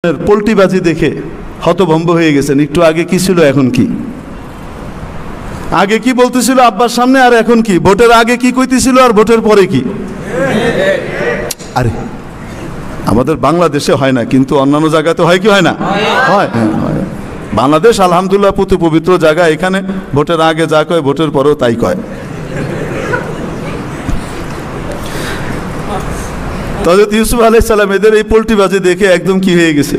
পোল্টিবাজি দেখে হতভম্ব হয়ে গেছেন। একটু আগে কি ছিল, এখন কি? আগে কি বলতেছিল আব্বার সামনে, আর এখন কি? ভোটের আগে কি কইতেছিল, আর ভোটের পরে কি? আরে আমাদের বাংলাদেশে হয় না, কিন্তু অন্যান্য জায়গাতে হয় কি হয় না? হয়। বাংলাদেশ আলহামদুলিল্লাহ প্রতি পবিত্র জায়গা। এখানে ভোটের আগে যা কয় ভোটের পরেও তাই কয়। হযরত ইউসুফ আলাইহিস সালাম এদের এই পোল্টিবাজি দেখে একদম কি হয়ে গেছে,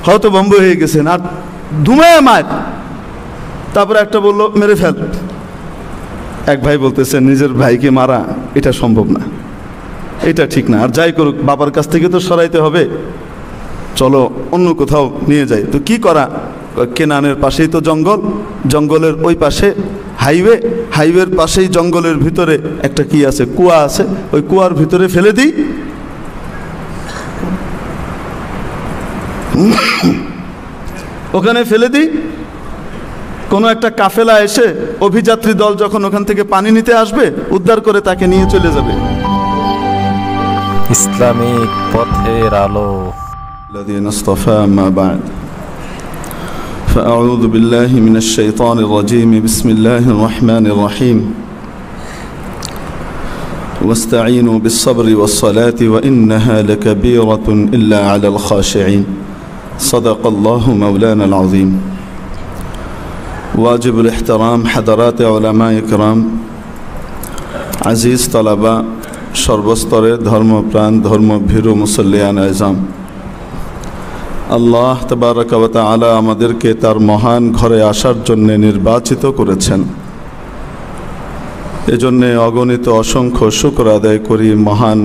হতভম্ব হয়ে গেছেন, আর ধুমায় মার। তারপরে একটা বলল মেরে ফেল। এক ভাই বলতেছেন নিজের ভাইকে মারা এটা সম্ভব না, এটা ঠিক না, আর যাই করুক বাবার কাছ থেকে তো সরাইতে হবে, চলো অন্য কোথাও নিয়ে যাই। তো কি করা? কেনানের পাশেই তো জঙ্গল, জঙ্গলের ওই পাশে হাইওয়ে, হাইওয়ের পাশেই জঙ্গলের ভিতরে একটা কি আছে, কুয়া আছে, ওই কুয়ার ভিতরে ফেলে দিই। ওখানে ফেলে দিই, কোনো একটা কাফেলা এসে অভিযাত্রী দল যখন ওখান থেকে পানি নিতে আসবে, উদ্ধার করে তাকে নিয়ে চলে যাবে। ইসলামিক পথের আলো। الذين اصطفى ما بعد فأعوذ بالله من الشيطان الرجيم بسم الله الرحمن الرحيم واستعينوا بالصبر والصلاة وإنها لكبيرة إلا على الخاشعين صدق الله مولانا العظيم واجب الاحترام حضرات علماء الكرام عزيز طلبة সর্বস্তরে ধর্মপ্রাণ ধর্মভীরু মুসল্লিয়ান আযম, আল্লাহ তাবারাকা ওয়া তাআলা আমাদেরকে তার মহান ঘরে আসার জন্য নির্বাচিত করেছেন। এজন্য অগণিত অসংখ্য শুকর আদায় করি মহান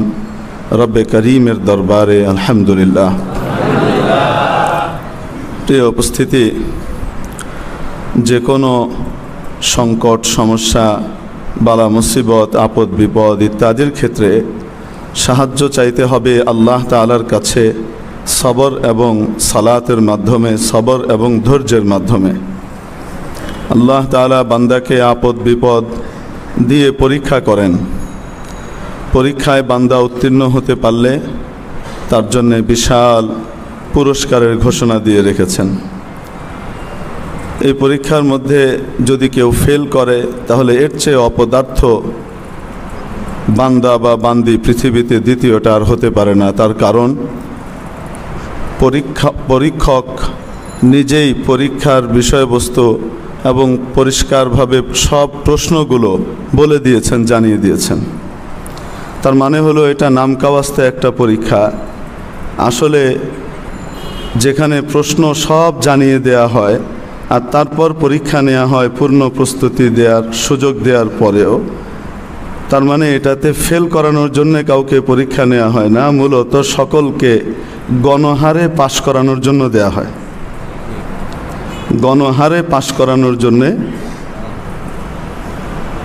রব্বে করিমের দরবারে আলহামদুলিল্লাহ। প্রিয় উপস্থিতি, যে কোনো সংকট সমস্যা বালা মুসিবত আপদ বিপদ ইত্যাদির ক্ষেত্রে সাহায্য চাইতে হবে আল্লাহ তাআলার কাছে সবর এবং সালাতের মাধ্যমে, সবর এবং ধৈর্যের মাধ্যমে। আল্লাহ তাআলা বান্দাকে আপদ বিপদ দিয়ে পরীক্ষা করেন। পরীক্ষায় বান্দা উত্তীর্ণ হতে পারলে তার জন্য বিশাল পুরস্কারের ঘোষণা দিয়ে রেখেছেন। এই পরীক্ষার মধ্যে যদি কেউ ফেল করে তাহলে এর চেয়ে অপদার্থ বান্দা বা বান্দি পৃথিবীতে দ্বিতীয়টা আর হতে পারে না। তার কারণ পরীক্ষক নিজেই পরীক্ষার বিষয়বস্তু এবং পরিষ্কারভাবে সব প্রশ্নগুলো বলে দিয়েছেন, জানিয়ে দিয়েছেন। তার মানে হলো এটা নামকাওয়াস্তে একটা পরীক্ষা। আসলে যেখানে প্রশ্ন সব জানিয়ে দেয়া হয় আর তারপর পরীক্ষা নেওয়া হয় পূর্ণ প্রস্তুতি দেওয়ার সুযোগ দেওয়ার পরেও, তার মানে এটাতে ফেল করানোর জন্য কাউকে পরীক্ষা নেওয়া হয় না, মূলত সকলকে গণহারে পাশ করানোর জন্য দেয়া হয়। গণহারে পাশ করানোর জন্যে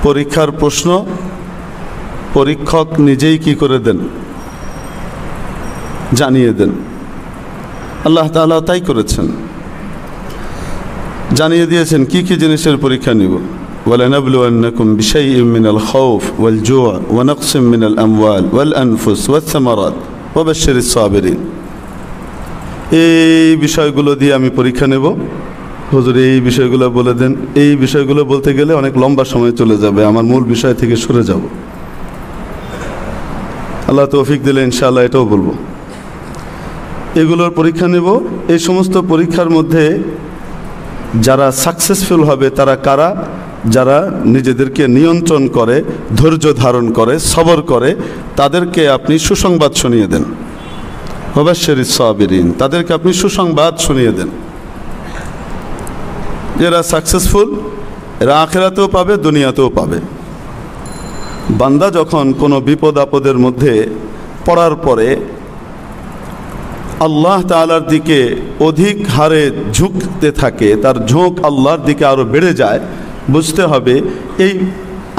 পরীক্ষার প্রশ্ন পরীক্ষক নিজেই কি করে দেন, জানিয়ে দেন। আল্লাহ তাআলা তাই করেছেন, জানিয়ে দিয়েছেন কি কি জিনিসের পরীক্ষা নিব। وَلَنَبْلُوَنَّكُمْ بِشَيْءٍ مِّنَ الْخَوْفِ وَالْجُوعِ وَنَقْصٍ مِّنَ الْأَمْوَالِ وَالْأَنفُسِ وَالثَّمَرَاتِ وَبَشِّرِ الصَّابِرِينَ। এই বিষয়গুলো দিয়ে আমি পরীক্ষা নেব। হুজুর এই বিষয়গুলো বলে দেন। এই বিষয়গুলো বলতে গেলে অনেক লম্বা সময় চলে যাবে, আমার মূল বিষয় থেকে সরে যাব। আল্লাহ তৌফিক দিলে ইনশাআল্লাহ এটাও বলবো। এগুলোর পরীক্ষা নেব। এই সমস্ত পরীক্ষার মধ্যে যারা সাকসেসফুল হবে তারা কারা? যারা নিজেদেরকে নিয়ন্ত্রণ করে, ধৈর্য ধারণ করে, সবর করে, তাদেরকে আপনি সুসংবাদ শুনিয়ে দেন। ওয়াবাশশিরিস সাবিরিন, তাদেরকে আপনি সুসংবাদ শুনিয়ে দেন। যারা সাকসেসফুল এরা আখিরাতেও পাবে, দুনিয়াতেও পাবে। বান্দা যখন কোনো বিপদ আপদের মধ্যে পড়ার পরে আল্লাহ তাআলার দিকে অধিক হারে ঝুঁকতে থাকে, তার ঝোঁক আল্লাহর দিকে আরও বেড়ে যায়, বুঝতে হবে এই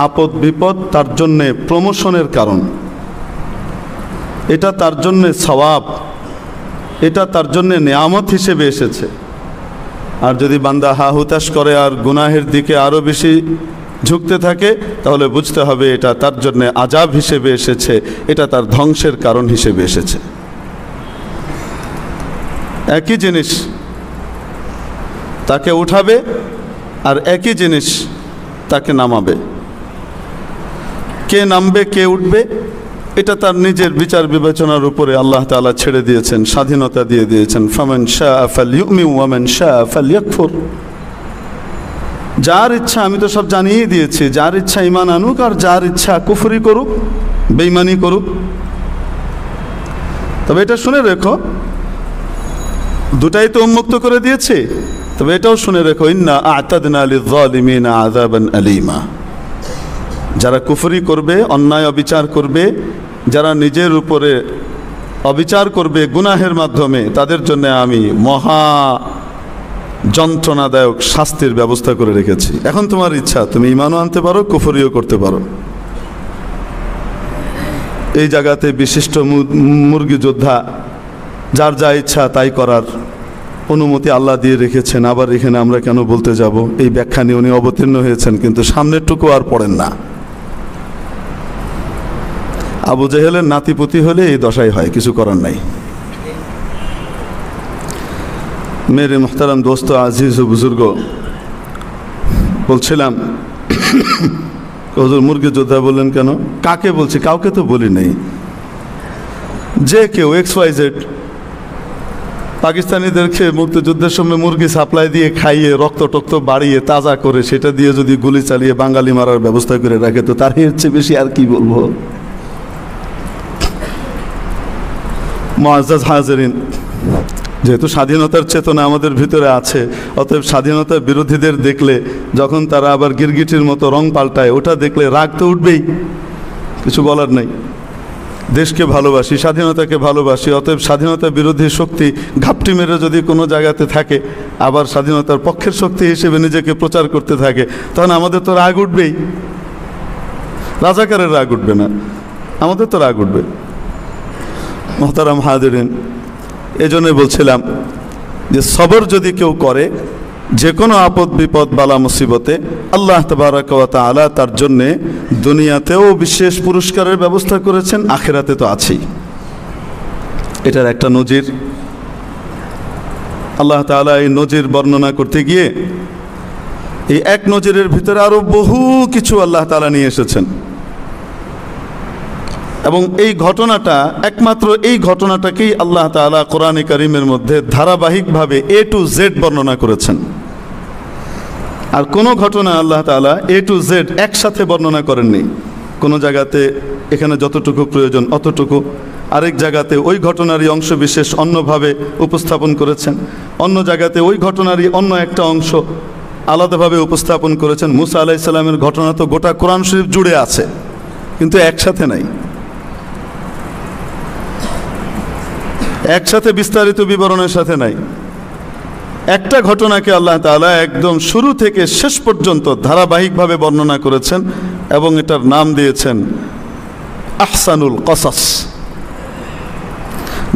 আপদ বিপদ তার জন্যে প্রমোশনের কারণ। এটা তার জন্যে সওয়াব, এটা তার জন্যে নেয়ামত হিসেবে এসেছে। আর যদি বান্দা হা হুতাশ করে আর গুনাহের দিকে আরও বেশি ঝুঁকতে থাকে, তাহলে বুঝতে হবে এটা তার জন্যে আযাব হিসেবে এসেছে, এটা তার ধ্বংসের কারণ হিসেবে এসেছে। একই জিনিস তাকে উঠাবে আর একই জিনিস তাকে নামাবে। কে নামবে কে উঠবে এটা তার নিজের বিচার বিবেচনার উপরে আল্লাহ তাআলা ছেড়ে দিয়েছেন, স্বাধীনতা দিয়ে দিয়েছেন। ফামান শাআ ফালইউমিন ওয়া মান শাআ ফালইয়াকফুর। যার ইচ্ছা, আমি তো সব জানিয়ে দিয়েছি, যার ইচ্ছা ঈমান আনুক আর যার ইচ্ছা কুফরি করুক, বেঈমানি করুক। তবে এটা শুনে রেখো, দুটাই তো উন্মুক্ত করে দিয়েছে, তবে এটাও শুনে রেখো, ইন্না আ'তাদনা লিয-যালিমিনা আযাবান আলীমা। যারা কুফরি করবে, অন্যায় অবিচার করবে, যারা নিজের উপরে অবিচার করবে গুনাহের মাধ্যমে, তাদের জন্য আমি মহা যন্ত্রণাদায়ক শাস্তির ব্যবস্থা করে রেখেছি। এখন তোমার ইচ্ছা, তুমি ঈমানও আনতে পারো, কুফরিও করতে পারো। এই জায়গাতে বিশিষ্ট মুরগি যোদ্ধা যার যা ইচ্ছা তাই করার অনুমতি আল্লাহ দিয়ে রেখেছেন। আবার এখানে আমরা কেন বলতে যাব, এই ব্যাখ্যা নিয়ে উনি অবতীর্ণ হয়েছেন, কিন্তু সামনেরটুকু আর পড়েন না। আবু জেহেলের নাতিপুতি হলে এই দশাই হয়, কিছু করার নাই। মেরে মুহতারাম দোস্ত, আজিজ ও বুজুর্গ, বলছিলাম হুজুর মুরগি যোদ্ধা বললেন কেন? কাকে বলছি? কাউকে তো বলি নাই। যে কেউ XYZ পাকিস্তানিদেরকে মুক্তিযুদ্ধের সময় মুরগি সাপ্লাই দিয়ে খাইয়ে রক্ত টক্ত বাড়িয়ে তাজা করে সেটা দিয়ে যদি গুলি চালিয়ে বাঙালি মারার ব্যবস্থা করে রাখে, তো তার এর চেয়ে বেশি আর কি বলবো? মুআজ্জাজ হাজিরিন, যেহেতু স্বাধীনতার চেতনা আমাদের ভিতরে আছে, অতএব স্বাধীনতার বিরোধীদের দেখলে যখন তারা আবার গিরগিটির মতো রং পাল্টায়, ওটা দেখলে রাগ তো উঠবেই, কিছু বলার নাই। দেশকে ভালোবাসি, স্বাধীনতাকে ভালোবাসি, অতএব স্বাধীনতা বিরোধী শক্তি ঘাপটি মেরে যদি কোনো জায়গাতে থাকে, আবার স্বাধীনতার পক্ষের শক্তি হিসেবে নিজেকে প্রচার করতে থাকে, তখন আমাদের তো রাগ উঠবেই। রাজাকারের রাগ উঠবে না, আমাদের তো রাগ উঠবে। মুহতারাম হাজিরিন, এজন্যই বলছিলাম যে সবর যদি কেউ করে যে কোনো আপদ বিপদ বালা মুসিবতে, আল্লাহ তাবারাক ওয়া তাআলা তার জন্যে দুনিয়াতেও বিশেষ পুরস্কারের ব্যবস্থা করেছেন, আখিরাতে তো আছেই। এটার একটা নজির আল্লাহ তাআলা এই নজির বর্ণনা করতে গিয়ে এই এক নজিরের ভিতরে আরো বহু কিছু আল্লাহ তাআলা নিয়ে এসেছেন। এবং এই ঘটনাটা, একমাত্র এই ঘটনাটাকেই আল্লাহ তাআলা কোরআনে কারীমের মধ্যে ধারাবাহিকভাবে A to Z বর্ণনা করেছেন। আর কোনো ঘটনা আল্লাহ তাআলা A to Z একসাথে বর্ণনা করেননি। কোনো জায়গাতে এখানে যতটুকু প্রয়োজন অতটুকু, আরেক জায়গাতে ওই ঘটনারই অংশ বিশেষ অন্যভাবে উপস্থাপন করেছেন, অন্য জায়গাতে ওই ঘটনারই অন্য একটা অংশ আলাদাভাবে উপস্থাপন করেছেন। মুসা আলাইহিস সালামের ঘটনা তো গোটা কোরআন শরীফ জুড়ে আছে, কিন্তু একসাথে নাই, একসাথে বিস্তারিত বিবরণের সাথে নাই। একটা ঘটনাকে আল্লাহ তাআলা একদম শুরু থেকে শেষ পর্যন্ত ধারাবাহিকভাবে বর্ণনা করেছেন এবং এটার নাম দিয়েছেন আহসানুল কসাস।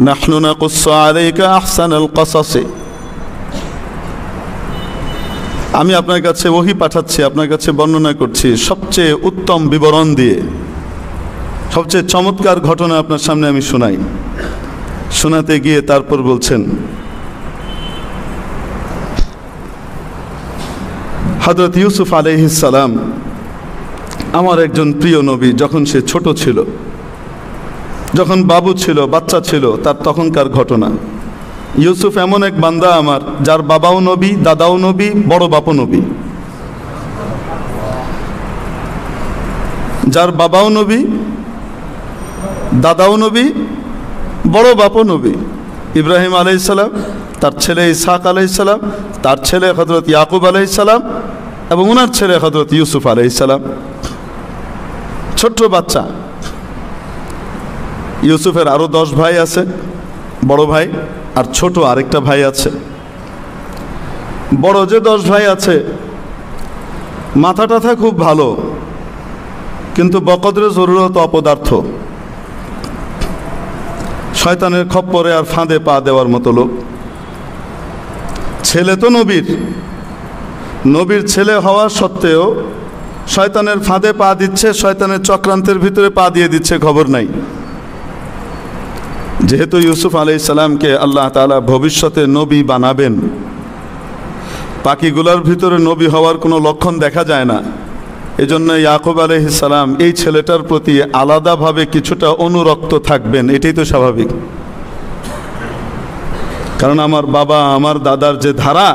নাহনু নাকুসসু আলাইকা আহসানুল কসাস। আমি আপনার কাছে ওহী পাঠাচ্ছি, আপনার কাছে বর্ণনা করছি সবচেয়ে উত্তম বিবরণ দিয়ে, সবচেয়ে চমৎকার ঘটনা আপনার সামনে আমি শোনাই। শোনাতে গিয়ে তারপর বলছেন, হযরত ইউসুফ আলাইহিস সালাম আমার একজন প্রিয় নবী। যখন সে ছোট ছিল, যখন বাবু ছিল, বাচ্চা ছিল, তার তখনকার ঘটনা। ইউসুফ এমন এক বান্দা আমার, যার বাবাও নবী, দাদাও নবী, বড় বাপও নবী। যার বাবাও নবী, দাদাও নবী, বড় বাপও নবী। ইব্রাহিম আলাইহিস সালাম, তার ছেলে ইসহাক আলাইহিস সালাম, তার ছেলে হযরত ইয়াকুব আলাইহিস সালাম এবং ওনার ছেলে হযরত ইউসুফ আলাইহিস সালাম। ছোট্ট বাচ্চা। ইউসুফের আরো 10 ভাই আছে, বড় ভাই, আর ছোট আরেকটা ভাই আছে। বড় যে 10 ভাই আছে, মাথা টাথা খুব ভালো, কিন্তু বকদরে জরুরত অপদার্থ, শয়তানের খপ্পরে আর ফাঁদে পা দেওয়ার মতো লোক। ছেলে তো নবীর, নবীর ছেলে হওয়া সত্ত্বেও শয়তানের ফাঁদে পা দিচ্ছে, শয়তানের চক্রান্তের ভিতরে পা দিয়ে দিচ্ছে, খবর নাই। যেহেতু ইউসুফ আলাইহিস সালামকে আল্লাহ তাআলা ভবিষ্যতে নবী বানাবেন, পাখিগুলোর ভিতরে নবী হওয়ার কোনো লক্ষণ দেখা যায় না, এজন্য ইয়াকুব আলাইহিস সালাম এই ছেলেটার প্রতি আলাদাভাবে কিছুটা অনুরক্ত থাকবেন, এটাই তো স্বাভাবিক। কারণ আমার বাবা আমার দাদার যে ধারা,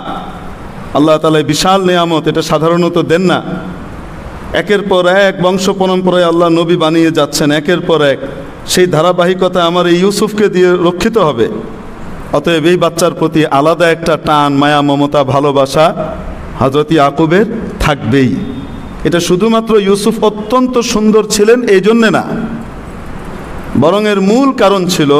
আল্লাহ তাআলা বিশাল নিয়ামত, এটা সাধারণত দেন না। একের পর এক বংশ পরম্পরায় আল্লাহ নবী বানিয়ে যাচ্ছেন একের পর এক, সেই ধারাবাহিকতা আমার এই ইউসুফকে দিয়ে রক্ষিত হবে। অতএব এই বাচ্চার প্রতি আলাদা একটা টান, মায়া, মমতা, ভালোবাসা হযরত ইয়াকুবের থাকবেই। এটা শুধুমাত্র ইউসুফ অত্যন্ত সুন্দর ছিলেন এই জন্যে না, বরং এর মূল কারণ ছিল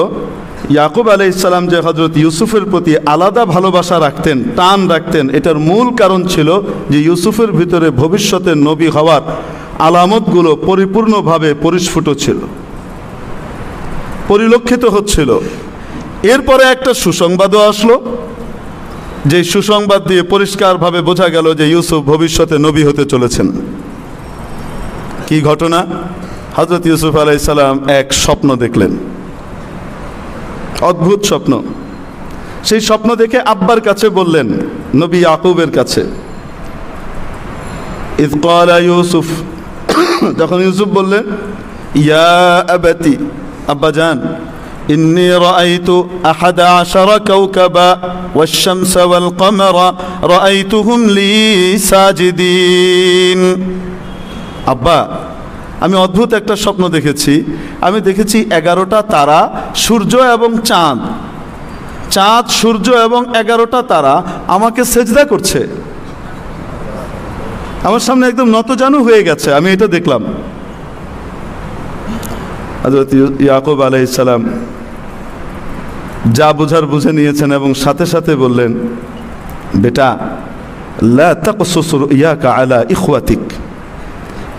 ইয়াকুব আলাইহিস সালাম যে হযরত ইউসুফের প্রতি আলাদা ভালোবাসা রাখতেন, টান রাখতেন, এটার মূল কারণ ছিল যে ইউসুফের ভিতরে ভবিষ্যতে নবী হওয়ার আলামতগুলো পরিপূর্ণভাবে পরিস্ফুট ছিল, পরিলক্ষিত হচ্ছিল। এরপরে একটা সুসংবাদও আসলো, যে সুসংবাদ দিয়ে পরিষ্কারভাবে বোঝা গেল যে ইউসুফ ভবিষ্যতে নবী হতে চলেছেন। কি ঘটনা? হযরত ইউসুফ আলাইহিস সালাম এক স্বপ্ন দেখলেন, অদ্ভুত স্বপ্ন। সেই স্বপ্ন দেখে আব্বার কাছে বললেন, নবী ইয়াকুবের কাছে। ইয ক্বালা ইউসুফ, যখন ইউসুফ বললেন, ইয়া আবাতি, আব্বা জান, ইন্নী রাআইতু আহাদা আশারা কাওকাবা ওয়াশ-শামসা ওয়াল-কমারা রাআইতুহুম লি সাজিদিন। আব্বা, আমি অদ্ভুত একটা স্বপ্ন দেখেছি। আমি দেখেছি 11টা তারা, সূর্য এবং চাঁদ, চাঁদ, সূর্য এবং 11টা তারা আমাকে সেজদা করছে, আমার সামনে একদম নতজানু হয়ে গেছে, আমি এটা দেখলাম। হযরত ইয়াকুব আলাইহিস সালাম যা বুঝার বুঝে নিয়েছেন এবং সাথে সাথে বললেন, বেটা, লা তাকসুস রুয়াকা আলা ইখওয়াতিক,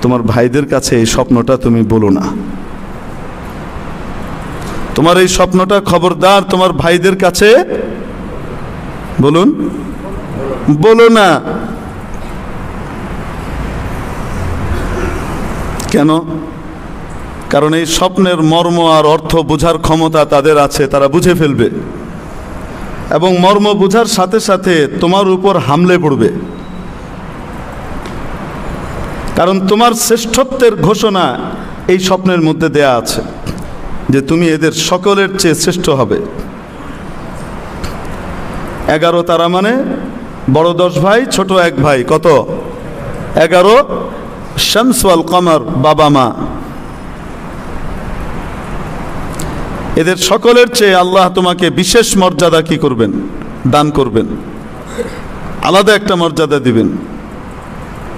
তোমার ভাইদের কাছে এই স্বপ্নটা তুমি বলো না, তোমার এই স্বপ্নটা খবরদার তোমার ভাইদের কাছে বলুন, বলো না। কেন? কারণ এই স্বপ্নের মর্ম আর অর্থ বোঝার ক্ষমতা তাদের আছে, তারা বুঝে ফেলবে এবং মর্ম বোঝার সাথে সাথে তোমার উপর হামলে পড়বে। কারণ তোমার শ্রেষ্ঠত্বের ঘোষণা এই স্বপ্নের মধ্যে দেয়া আছে, যে তুমি এদের সকলের চেয়ে শ্রেষ্ঠ হবে। 11 তারা মানে বড় 10 ভাই, ছোট 1 ভাই, কত? 11। শামস ওয়াল কমর, বাবা মা, এদের সকলের চেয়ে আল্লাহ তোমাকে বিশেষ মর্যাদা কি করবেন? দান করবেন, আলাদা একটা মর্যাদা দিবেন।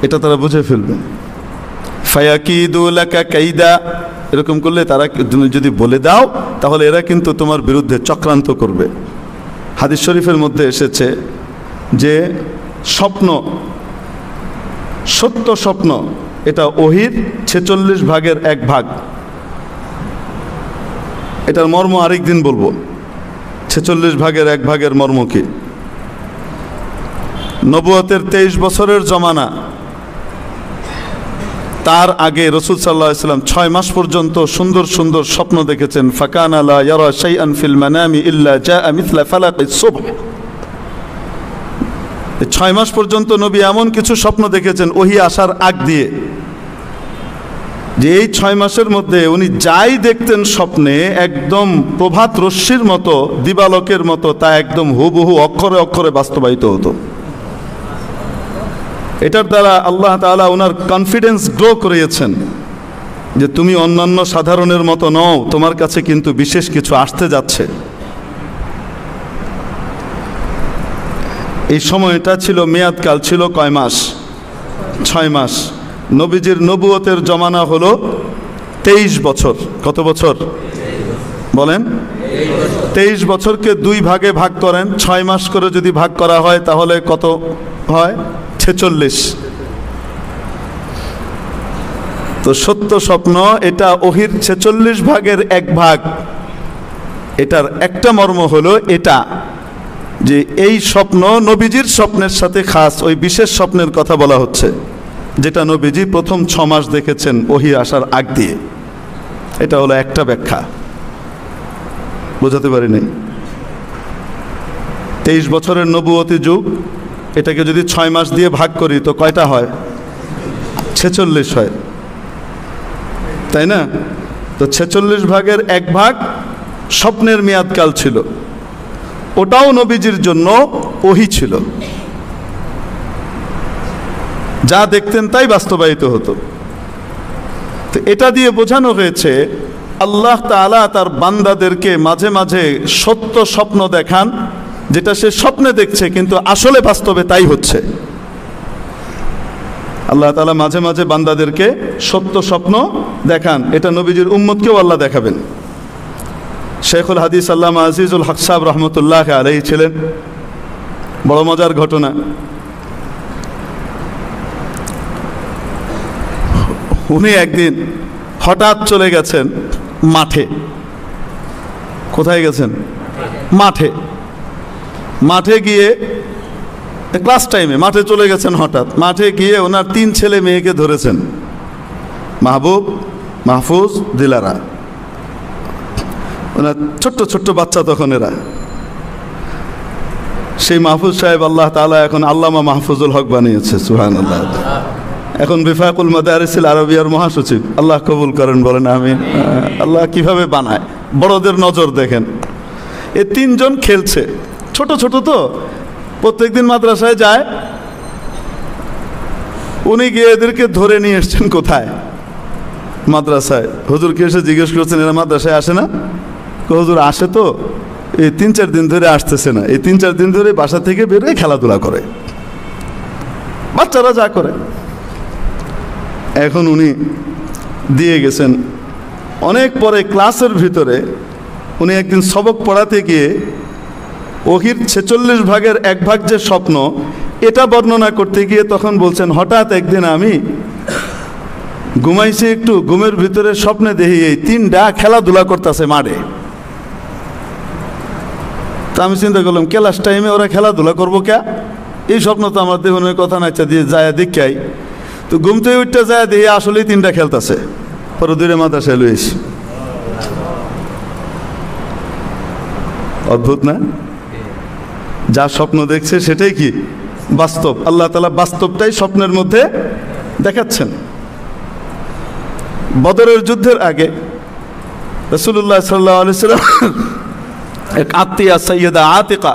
এটা তারা বুঝে ফেলবে। ফায়াকিদু লাকা কাইদা, এরকম করলে তারা, তুমি যদি বলে দাও তাহলে এরা কিন্তু তোমার বিরুদ্ধে চক্রান্ত করবে। হাদিস শরীফের মধ্যে এসেছে যে স্বপ্ন, সত্য স্বপ্ন, এটা ওহীর 46 ভাগের 1 ভাগ। এটার মর্ম আরেকদিন বলবো। 46 ভাগের 1 ভাগের মর্ম কি? নবুয়তের 23 বছরের জমানা, তার আগে রাসূল সাল্লাল্লাহু আলাইহি ওয়াসাল্লাম 6 মাস পর্যন্ত সুন্দর সুন্দর স্বপ্ন দেখেছেন। ফাকানা লা ইয়ারা শাইআন ফিল মানামি ইল্লা জাআ মিথলা ফালাকিস সুবহ। 6 মাস পর্যন্ত নবী এমন কিছু স্বপ্ন দেখেছেন ওহী আসার আগ দিয়ে, যে এই 6 মাসের মধ্যে উনি যাই দেখতেন স্বপ্নে, একদম প্রভাত রশ্মির মতো, দিবালোকের মতো, তা একদম হুবহু অক্ষরে অক্ষরে বাস্তবায়িত হতো। এটার দ্বারা আল্লাহ তাআলা ওনার কনফিডেন্স গ্রো করিয়েছেন যে তুমি অন্যান্য সাধারণের মতো নও, তোমার কাছে কিন্তু বিশেষ কিছু আসতে যাচ্ছে। এই সময়টা ছিল, মেয়াদকাল ছিল কয় মাস? 6 মাস। নবীজির নবুয়তের জমানা হলো 23 বছর। কত বছর বলেন? 23 বছরকে 2 ভাগে ভাগ করেন, 6 মাস করে যদি ভাগ করা হয় তাহলে কত হয়? 46। তো সত্য স্বপ্ন এটা ওহীর 46 ভাগের 1 ভাগ। এটার একটা মর্ম হলো এটা, যে এই স্বপ্ন নবীজির স্বপ্নের সাথে খাস ওই বিশেষ স্বপ্নের কথা বলা হচ্ছে, যেটা নবীজি প্রথম 6 মাস দেখেছেন ওহী আসার আগ দিয়ে। এটা হলো একটা ব্যাখ্যা। বোঝাতে পারি নাই। 23 বছরের নবুয়তি যুগ, এটাকে যদি 6 মাস দিয়ে ভাগ করি তো কয়টা হয়? 46 হয়, তাই না? তো 46 ভাগের 1 ভাগ স্বপ্নের মেয়াদকাল ছিল, ওটাও নবীজির জন্য ওহী ছিল। যা দেখতেন তাই বাস্তবায়িত হতো। তো এটা দিয়ে বোঝানো হয়েছে আল্লাহ তাআলা তার বান্দাদেরকে মাঝে মাঝে সত্য স্বপ্ন দেখান, যেটা সে স্বপ্নে দেখছে কিন্তু আসলে বাস্তবে তাই হচ্ছে। আল্লাহ তাআলা মাঝে মাঝে বান্দাদেরকে সত্য স্বপ্ন দেখান, এটা নবীজির উম্মতকেও আল্লাহ দেখাবেন। শেখুল হাদিস আল্লামা আজিজুল হক সাহেব রহমতুল্লাহ আলাইহি ছিলেন। বড় মজার ঘটনা, উনি একদিন হঠাৎ চলে গেছেন মাঠে। কোথায় গেছেন? মাঠে। মাঠে গিয়ে ক্লাস টাইমে মাঠে চলে গেছেন। হঠাৎ মাঠে গিয়ে ওনার 3 ছেলে মেয়েকে ধরেছেন, মাহবুব, মাহফুজ, দিলারা। ওনার ছোট্ট ছোট্ট বাচ্চা তখন এরা। সেই মাহফুজ সাহেব আল্লাহ তাআলা এখন আল্লামা মাহফুজুল হক বানিয়েছে, সুবহানাল্লাহ। এখন বিফাকুল মাদারিসিল আরবিয়ার মহাসচিব, আল্লাহ কবুল করেন, বলেন আমিন। আল্লাহ কিভাবে বানায়, বড়দের নজর দেখেন। এই 3 জন খেলছে, ছোট ছোট তো, প্রত্যেকদিন মাদ্রাসায় যায়। উনি গিয়ে এদেরকে ধরে নিয়ে এসছেন কোথায়? মাদ্রাসায়। হুজুরকে এসে জিজ্ঞেস করছেন, এরা মাদ্রাসায় আসে না? হুজুর আসে তো, এই 3-4 দিন ধরে আসতেছে না। এই 3-4 দিন ধরে বাসা থেকে বেরোয় খেলাধুলা করে, বাচ্চারা যা করে। এখন উনি দিয়ে গেছেন। অনেক পরে ক্লাসের ভিতরে উনি একদিন সবক পড়াতে গিয়ে ওহির 46 ভাগের 1 ভাগ যে স্বপ্ন, এটা বর্ণনা করতে গিয়ে তখন বলছেন, হঠাৎ একদিন আমি ঘুমাইছি একটু, ঘুমের ভিতরে স্বপ্নে দেখি এই 3টা খেলাধুলা করতেছে মাঠে। তা আমি চিন্তা করলাম, ক্লাস টাইমে ওরা খেলাধুলা করবো কে? এই স্বপ্ন তো আমার দেহনের কথা না, ইচ্ছা দিয়ে যায় দেখাই। তো ঘুমতে উঠতে যায় দেখি আসলেই 3টা খেলতেছে। পরে 2 মাদ্রাসায় লইছি। অদ্ভুত না? যা স্বপ্ন দেখছে সেটাই কি বাস্তব। আল্লাহ তাআলা বাস্তবটাই স্বপ্নের মধ্যে দেখাচ্ছেন। বদরের যুদ্ধের আগে রাসূলুল্লাহ সাল্লাল্লাহু আলাইহি ওয়াসাল্লাম এক আত্মীয়া সাইয়্যিদা আতিকা,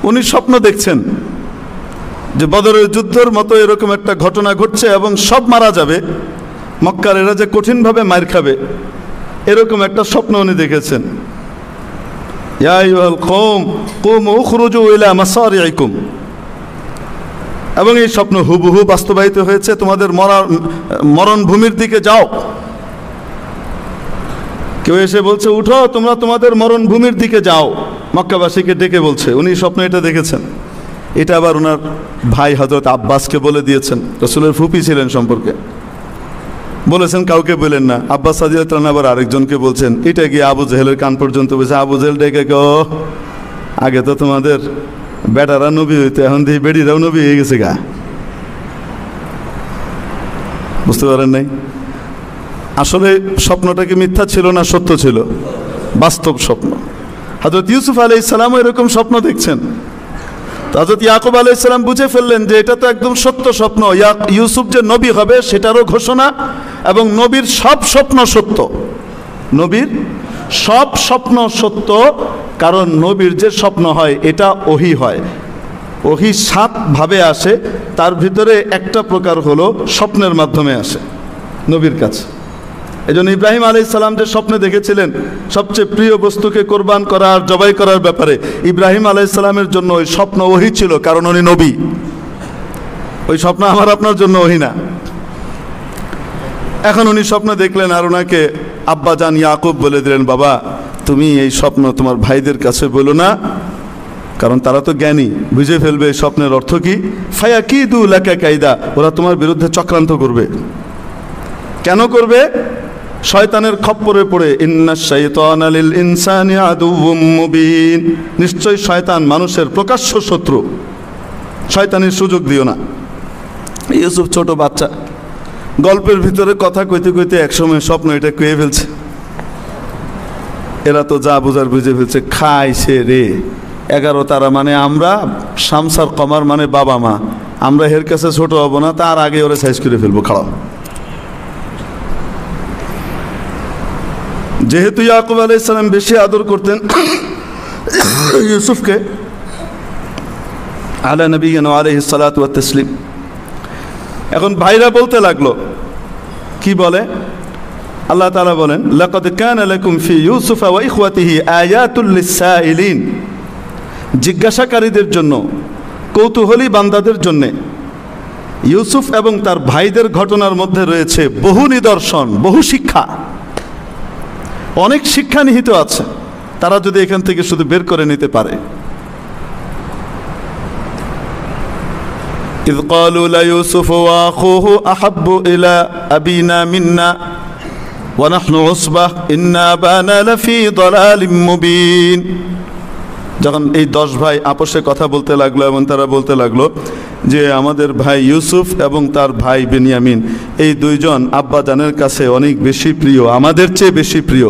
উনি স্বপ্ন দেখছেন যে বদরের যুদ্ধের মতো এরকম একটা ঘটনা ঘটছে এবং সব মারা যাবে, মক্কার এরা যে কঠিনভাবে মার খাবে, এরকম একটা স্বপ্ন উনি দেখেছেন। ইয়া আইয়ুহাল কওম কুমু উখরুজু ইলা মাসারিইকুম। এবং এই স্বপ্ন হুবহু বাস্তবায়িত হয়েছে, তোমাদের মরণ ভূমির দিকে যাও। কেউ এসে বলছে, উঠো তোমরা তোমাদের মরণ ভূমির দিকে যাও, মক্কাবাসীকে ডেকে বলছে। উনি স্বপ্ন এটা দেখেছেন। এটা আবার ওনার ভাই হযরত আব্বাসকে বলে দিয়েছেন, রাসূলের ফুপি ছিলেন সম্পর্কে। বলেছেন কাউকে বলেন না। আব্বাস রাদিয়াল্লাহু আনহু আবার আরেকজনকে বলছেন। এটা গিয়ে আবু জেহেলের কান পর্যন্ত বলছে। আবু জেহেল ডেকে কো, আগে তো তোমাদের বেটারা নবী হইতো, এখন দেখি বেড়িরাও নবী হয়ে গেছে গা। বুঝতে পারেন নাই? আসলে স্বপ্নটা কি মিথ্যা ছিল না সত্য ছিল? বাস্তব স্বপ্ন। হযরত ইউসুফ আলাইহিস সালামও এরকম স্বপ্ন দেখছেন। হযরত ইয়াকুব আলাইহিস সালাম বুঝে ফেললেন যে এটা তো একদম সত্য স্বপ্ন। ইউসুফ যে নবী হবে সেটারও ঘোষণা, এবং নবীর সব স্বপ্ন সত্য। নবীর সব স্বপ্ন সত্য, কারণ নবীর যে স্বপ্ন হয় এটা ওহী হয়। ওহী 7 ভাবে আসে, তার ভিতরে একটা প্রকার হলো স্বপ্নের মাধ্যমে আসে নবীর কাছে। এই জন্য ইব্রাহিম আলাইহিস সালাম যে স্বপ্নে দেখেছিলেন সবচেয়ে প্রিয় বস্তুকে কোরবান করার, জবাই করার ব্যাপারে, ইব্রাহিম আলাইহিস সালামের জন্য ওই স্বপ্ন ওহী ছিল, কারণ উনি নবী। ওই স্বপ্ন আমার আপনার জন্য ওহী না। এখন উনি স্বপ্ন দেখলেন আর ওনাকে আব্বা জান ইয়াকুব বলে দিলেন, বাবা তুমি এই স্বপ্ন তোমার ভাইদের কাছে বলো না, কারণ তারা তো জ্ঞানী, বুঝে ফেলবে এই স্বপ্নের অর্থ কি। ফায়াকিদু লাকা কাইদা, ওরা তোমার বিরুদ্ধে চক্রান্ত করবে। কেন করবে? শয়তানের খপ্পরে পড়ে। ইন্নাশ শাইতানা লিল ইনসানি আদুউম মুবিন, নিশ্চয় শয়তান মানুষের প্রকাশ্য শত্রু, শয়তানের সুযোগ দিও না। ইউসুফ ছোট বাচ্চা, গল্পের ভিতরে কথা কইতে কইতে একসময় স্বপ্ন এটা কয়ে ফেলছে। এরা তো যা বুঝার বুঝে ফেলছে, খাইছে রে 11 তারা, মানে আমরা শামসার কমার মানে বাবা মা, আমরা এর কাছে ছোট হব না, তার আগে ওরা সাইজ করে ফেলবো, খাড়াও। যেহেতু ইয়াকুব আলাইহিস সালাম বেশি আদর করতেন ইউসুফকে, আলা নবিয়িনা আলাইহিস সালাতু ওয়াত তাসলিম, এখন ভাইরা বলতে লাগলো, কি বলে? আল্লাহ তাআলা বলেন, লাকাদ কানা লাকুম ফি ইউসুফা ওয়া ইখওয়াতিহি আয়াতুল লিসাইলিন, জিজ্ঞাসাকারীদের জন্য, কৌতূহলী বান্দাদের জন্য ইউসুফ এবং তার ভাইদের ঘটনার মধ্যে রয়েছে বহু নিদর্শন, বহু শিক্ষা, অনেক শিক্ষা নিহিত আছে, তারা যদি এখান থেকে শুধু বের করে নিতে পারে। إذ قالوا ليوسف وأخوه أحب إلى أبينا منا ونحن عصبة إن أبانا لفي ضلال مبين। যখন এই 10 ভাই আপসে কথা বলতে লাগলো এবং তারা বলতে লাগলো যে আমাদের ভাই ইউসুফ এবং তার ভাই বেনিয়ামিন, এই দুইজন আব্বা জানের কাছে অনেক বেশি প্রিয়, আমাদের চেয়ে বেশি প্রিয়,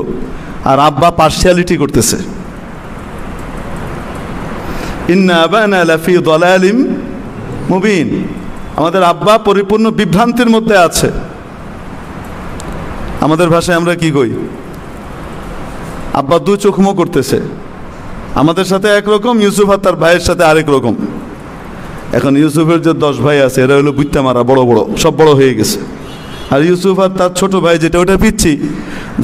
আর আব্বা পার্সিয়ালিটি করতেছে। ইন্না আবানা লাফি দালালিম মুবিন, আমাদের আব্বা পরিপূর্ণ বিভ্রান্তির মধ্যে আছে। আমাদের ভাষায় আমরা কি কই? আব্বা দু চোখমো করতেছে, আমাদের সাথে একরকম, ইউসুফ আর তার ভাইয়ের সাথে আরেক রকম। এখন ইউসুফের যে 10 ভাই আছে এরা হলো বুইত্তা মারা, বড় বড়, সব বড় হয়ে গেছে। আর ইউসুফ আর তার ছোট ভাই যেটা, ওটা পিচ্ছি।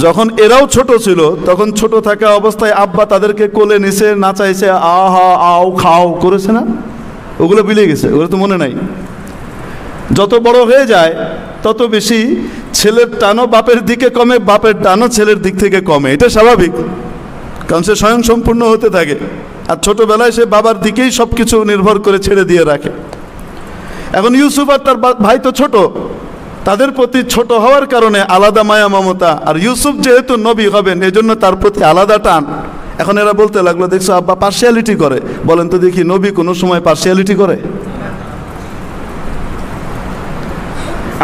যখন এরাও ছোট ছিল তখন ছোট থাকা অবস্থায় আব্বা তাদেরকে কোলে নিচে নাচাইছে, আহা আও খাও করেছে না? ওগুলো বিলে গেছে, ওগুলো তো মনে নাই। যত বড় হয়ে যায় তত বেশি ছেলের টানও বাপের দিকে কমে, বাপের টানও ছেলের দিক থেকে কমে, এটা স্বাভাবিক, কারণ সে স্বয়ং সম্পূর্ণ হতে থাকে। আর ছোটবেলায় সে বাবার দিকেই সব কিছু নির্ভর করে ছেড়ে দিয়ে রাখে। এখন ইউসুফ আর তার ভাই তো ছোট, তাদের প্রতি ছোট হওয়ার কারণে আলাদা মায়া মমতা, আর ইউসুফ যেহেতু নবী হবেন এজন্য তার প্রতি আলাদা টান। এখন এরা বলতে লাগলো, দেখছো আব্বা পার্সিয়ালিটি করে। বলেন তো দেখি, নবী কোনো সময় পার্সিয়ালিটি করে?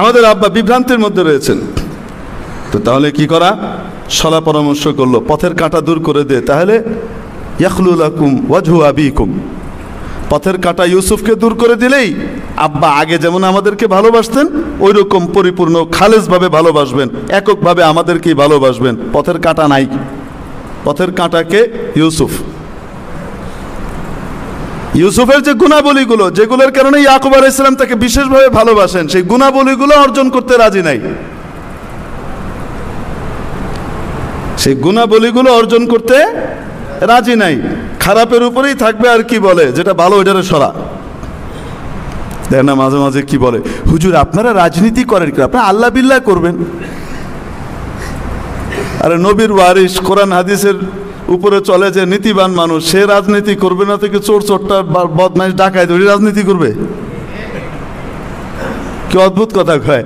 আমাদের আব্বা বিভ্রান্তির মধ্যে রয়েছেন, তো তাহলে কি করা? সলা পরামর্শ করলো, পথের কাঁটা দূর করে দে, তাহলে ইয়াখলু লাকুম ওয়াজহু আবিকুম, পথের কাঁটা ইউসুফকে দূর করে দিলেই আব্বা আগে যেমন আমাদেরকে ভালোবাসতেন ওই রকম পরিপূর্ণ খালেজভাবে ভালোবাসবেন, এককভাবে আমাদেরকেই ভালোবাসবেন। পথের কাঁটা নাই, পথের কাঁটাকে ইউসুফ। ইউসুফের যে গুণাবলীগুলো, যেগুলোর কারণে ইয়াকুব আলাইহিস সালাম তাকে বিশেষভাবে ভালোবাসেন, সেই গুণাবলীগুলো অর্জন করতে রাজি নাই। সেই গুণাবলীগুলো অর্জন করতে রাজি নাই, খারাপের উপরেই থাকবে। আর কি বলে, যেটা ভালো ওইটারে সরা। দেখেন না মাঝে মাঝে কি বলে, হুজুর আপনারা রাজনীতি করেন কি? আপনারা আল্লাহ বিল্লাহ করবেন। আরে নবীর ওয়ারিস, কোরআন হাদিসের উপরে চলে যে নীতিবান মানুষ, সে রাজনীতি করবে না থেকে চোর চোরটা বদমাইশ ডাকায় ধরে রাজনীতি করবে? কি অদ্ভুত কথা কয়।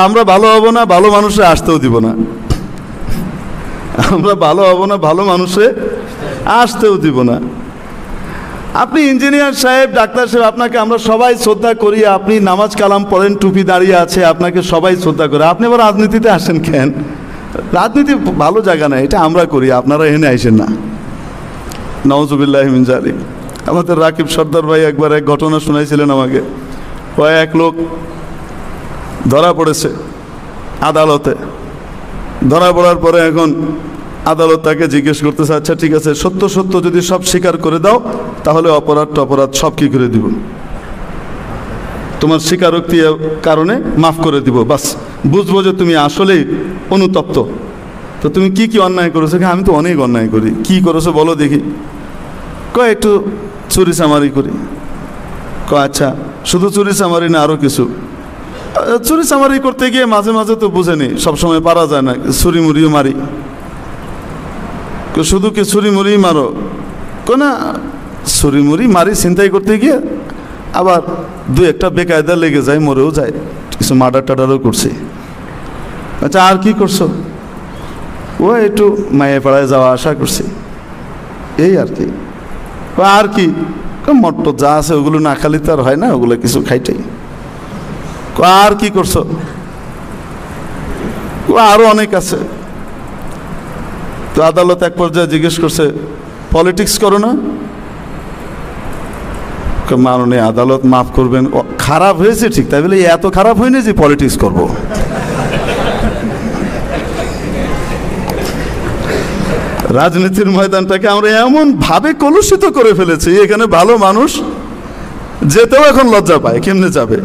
আমরা ভালো হব না, ভালো মানুষে আসতেও দিব না। আমরা ভালো হব না, ভালো মানুষে আসতেও দিব না। আপনি ইঞ্জিনিয়ার সাহেব, ডাক্তার সাহেব, আপনাকে আমরা সবাই শ্রদ্ধা করি, আপনি নামাজ কালাম পড়েন, টুপি দাঁড়িয়ে আছে, আপনাকে সবাই শ্রদ্ধা করে। আপনি আবার রাজনীতিতে আসেন কেন? রাজনীতি ভালো জায়গা না, এটা আমরা করি, আপনারা এনে আইসেন না। নাউজুবিল্লাহি মিন যালিক। আমাদের রাকিব সর্দার ভাই একবার এক ঘটনা শোনাইছিলেন আমাকে। এক লোক ধরা পড়েছে আদালতে, ধরা পড়ার পরে এখন আদালত তাকে জিজ্ঞেস করতেছে, আচ্ছা ঠিক আছে, সত্য সত্য যদি সব স্বীকার করে দাও তাহলে অপরাধ সব কি করে দিব, তোমার স্বীকারোক্তির কারণে মাফ করে দিব, বাস বুঝবো যে তুমি আসলেই অনুতপ্ত। তো তুমি কি কি অন্যায় করেছো? আমি তো অনেক অন্যায় করি। কি করেছো বলো দেখি। কয় একটু চুরি চামারি করি। কয় আচ্ছা, শুধু চুরি চামারি না আরও কিছু? চুরি চামারি করতে গিয়ে মাঝে মাঝে তো বুঝেনি, সবসময় পারা যায় না, ছুরি মুড়িও মারি। শুধু কি ছুরি মুড়ি মারো? না, ছুরি মুড়ি মারি ছিনতাই করতে গিয়ে, আবার দু একটা বেকায়দা লেগে যায়, মরেও যায়, কিছু মার্ডার টাডারও করছি। আচ্ছা আর কি করছো? ও একটু মায়ে পাড়ায় যাওয়া আসা করছি, এই আর কি। আর কি? মট্ট যা আছে ওগুলো না খালি তো আর হয় না, ওগুলো কিছু খাইটাই। আর কি করছো? আরো অনেক আছে। তো আদালত এক পর্যায়ে জিজ্ঞেস করছে, পলিটিক্স করো না? মাননীয় আদালত মাফ করবেন, খারাপ হয়েছে ঠিক, তাই বলে এত খারাপ হয়নি যে পলিটিক্স করব। রাজনীতির ময়দানটাকে আমরা এমন ভাবে কলুষিত করে ফেলেছি, এখানে ভালো মানুষ যেতেও এখন লজ্জা পায়, কেমনে যাবে?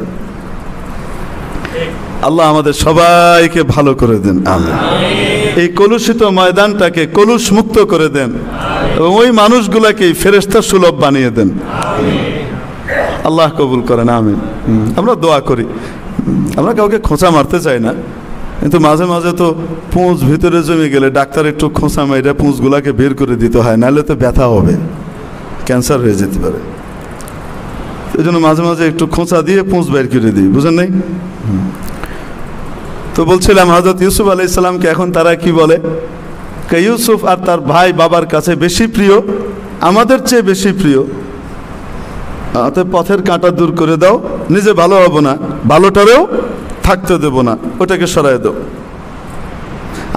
আল্লাহ আমাদের সবাইকে ভালো করে দেন, আমিন। এই কলুষিত ময়দানটাকে কলুষ মুক্ত করে দেন এবং ওই মানুষগুলাকে ফেরেশতা সুলভ বানিয়ে দেন, আল্লাহ কবুল করেন, আমিন। আমরা দোয়া করি, আমরা কাউকে খোঁচা মারতে চাই না, কিন্তু মাঝে মাঝে তো পুঁজ ভিতরে জমে গেলে ডাক্তার একটু খোঁচা মাইরা পুঁজগুলাকে বের করে দিতে হয়, নাহলে তো ব্যথা হবে, ক্যান্সার হয়ে যেতে পারে। এই জন্য মাঝে মাঝে একটু খোঁচা দিয়ে পুঁজ বের করে দিই, বুঝেন নাই? তো বলছিলাম হযরত ইউসুফ আলাইহিস সালামকে এখন তারা কি বলে, ইউসুফ আর তার ভাই বাবার কাছে বেশি প্রিয়, আমাদের চেয়ে বেশি প্রিয়, পথের কাঁটা দূর করে দাও, নিজে ভালো হব না, ভালোটারেও থাকতে দেব না, ওটাকে সরাই দাও।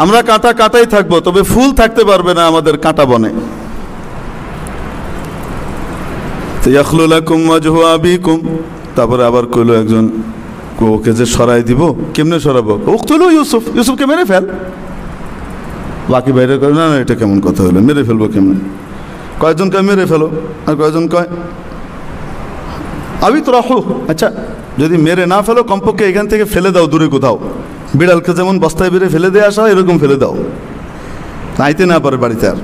আমরা কাঁটা কাঁটাই থাকবো, তবে ফুল থাকতে পারবে না আমাদের কাঁটা বনে। তারপরে আবার কইলো একজন, ওকে যে সরাই দিব, কেমনে সরাবো? উকতুলু ইউসুফ, ইউসুফকে মেরে ফেল। বাকি বাইরে কয়, না না, এটা কেমন কথা হলো, মেরে ফেলবো কেমনে? কয়েকজন কয় মেরে ফেলো, আর কয়েকজন কয় আবি তো রাখো, আচ্ছা যদি মেরে না ফেলো কমপক্ষে এখান থেকে ফেলে দাও দূরে কোথাও, বিড়ালকে যেমন বস্তায় বেড়ে ফেলে দিয়ে আসা এরকম ফেলে দাও, আইতে না পারে বাড়িতে আর।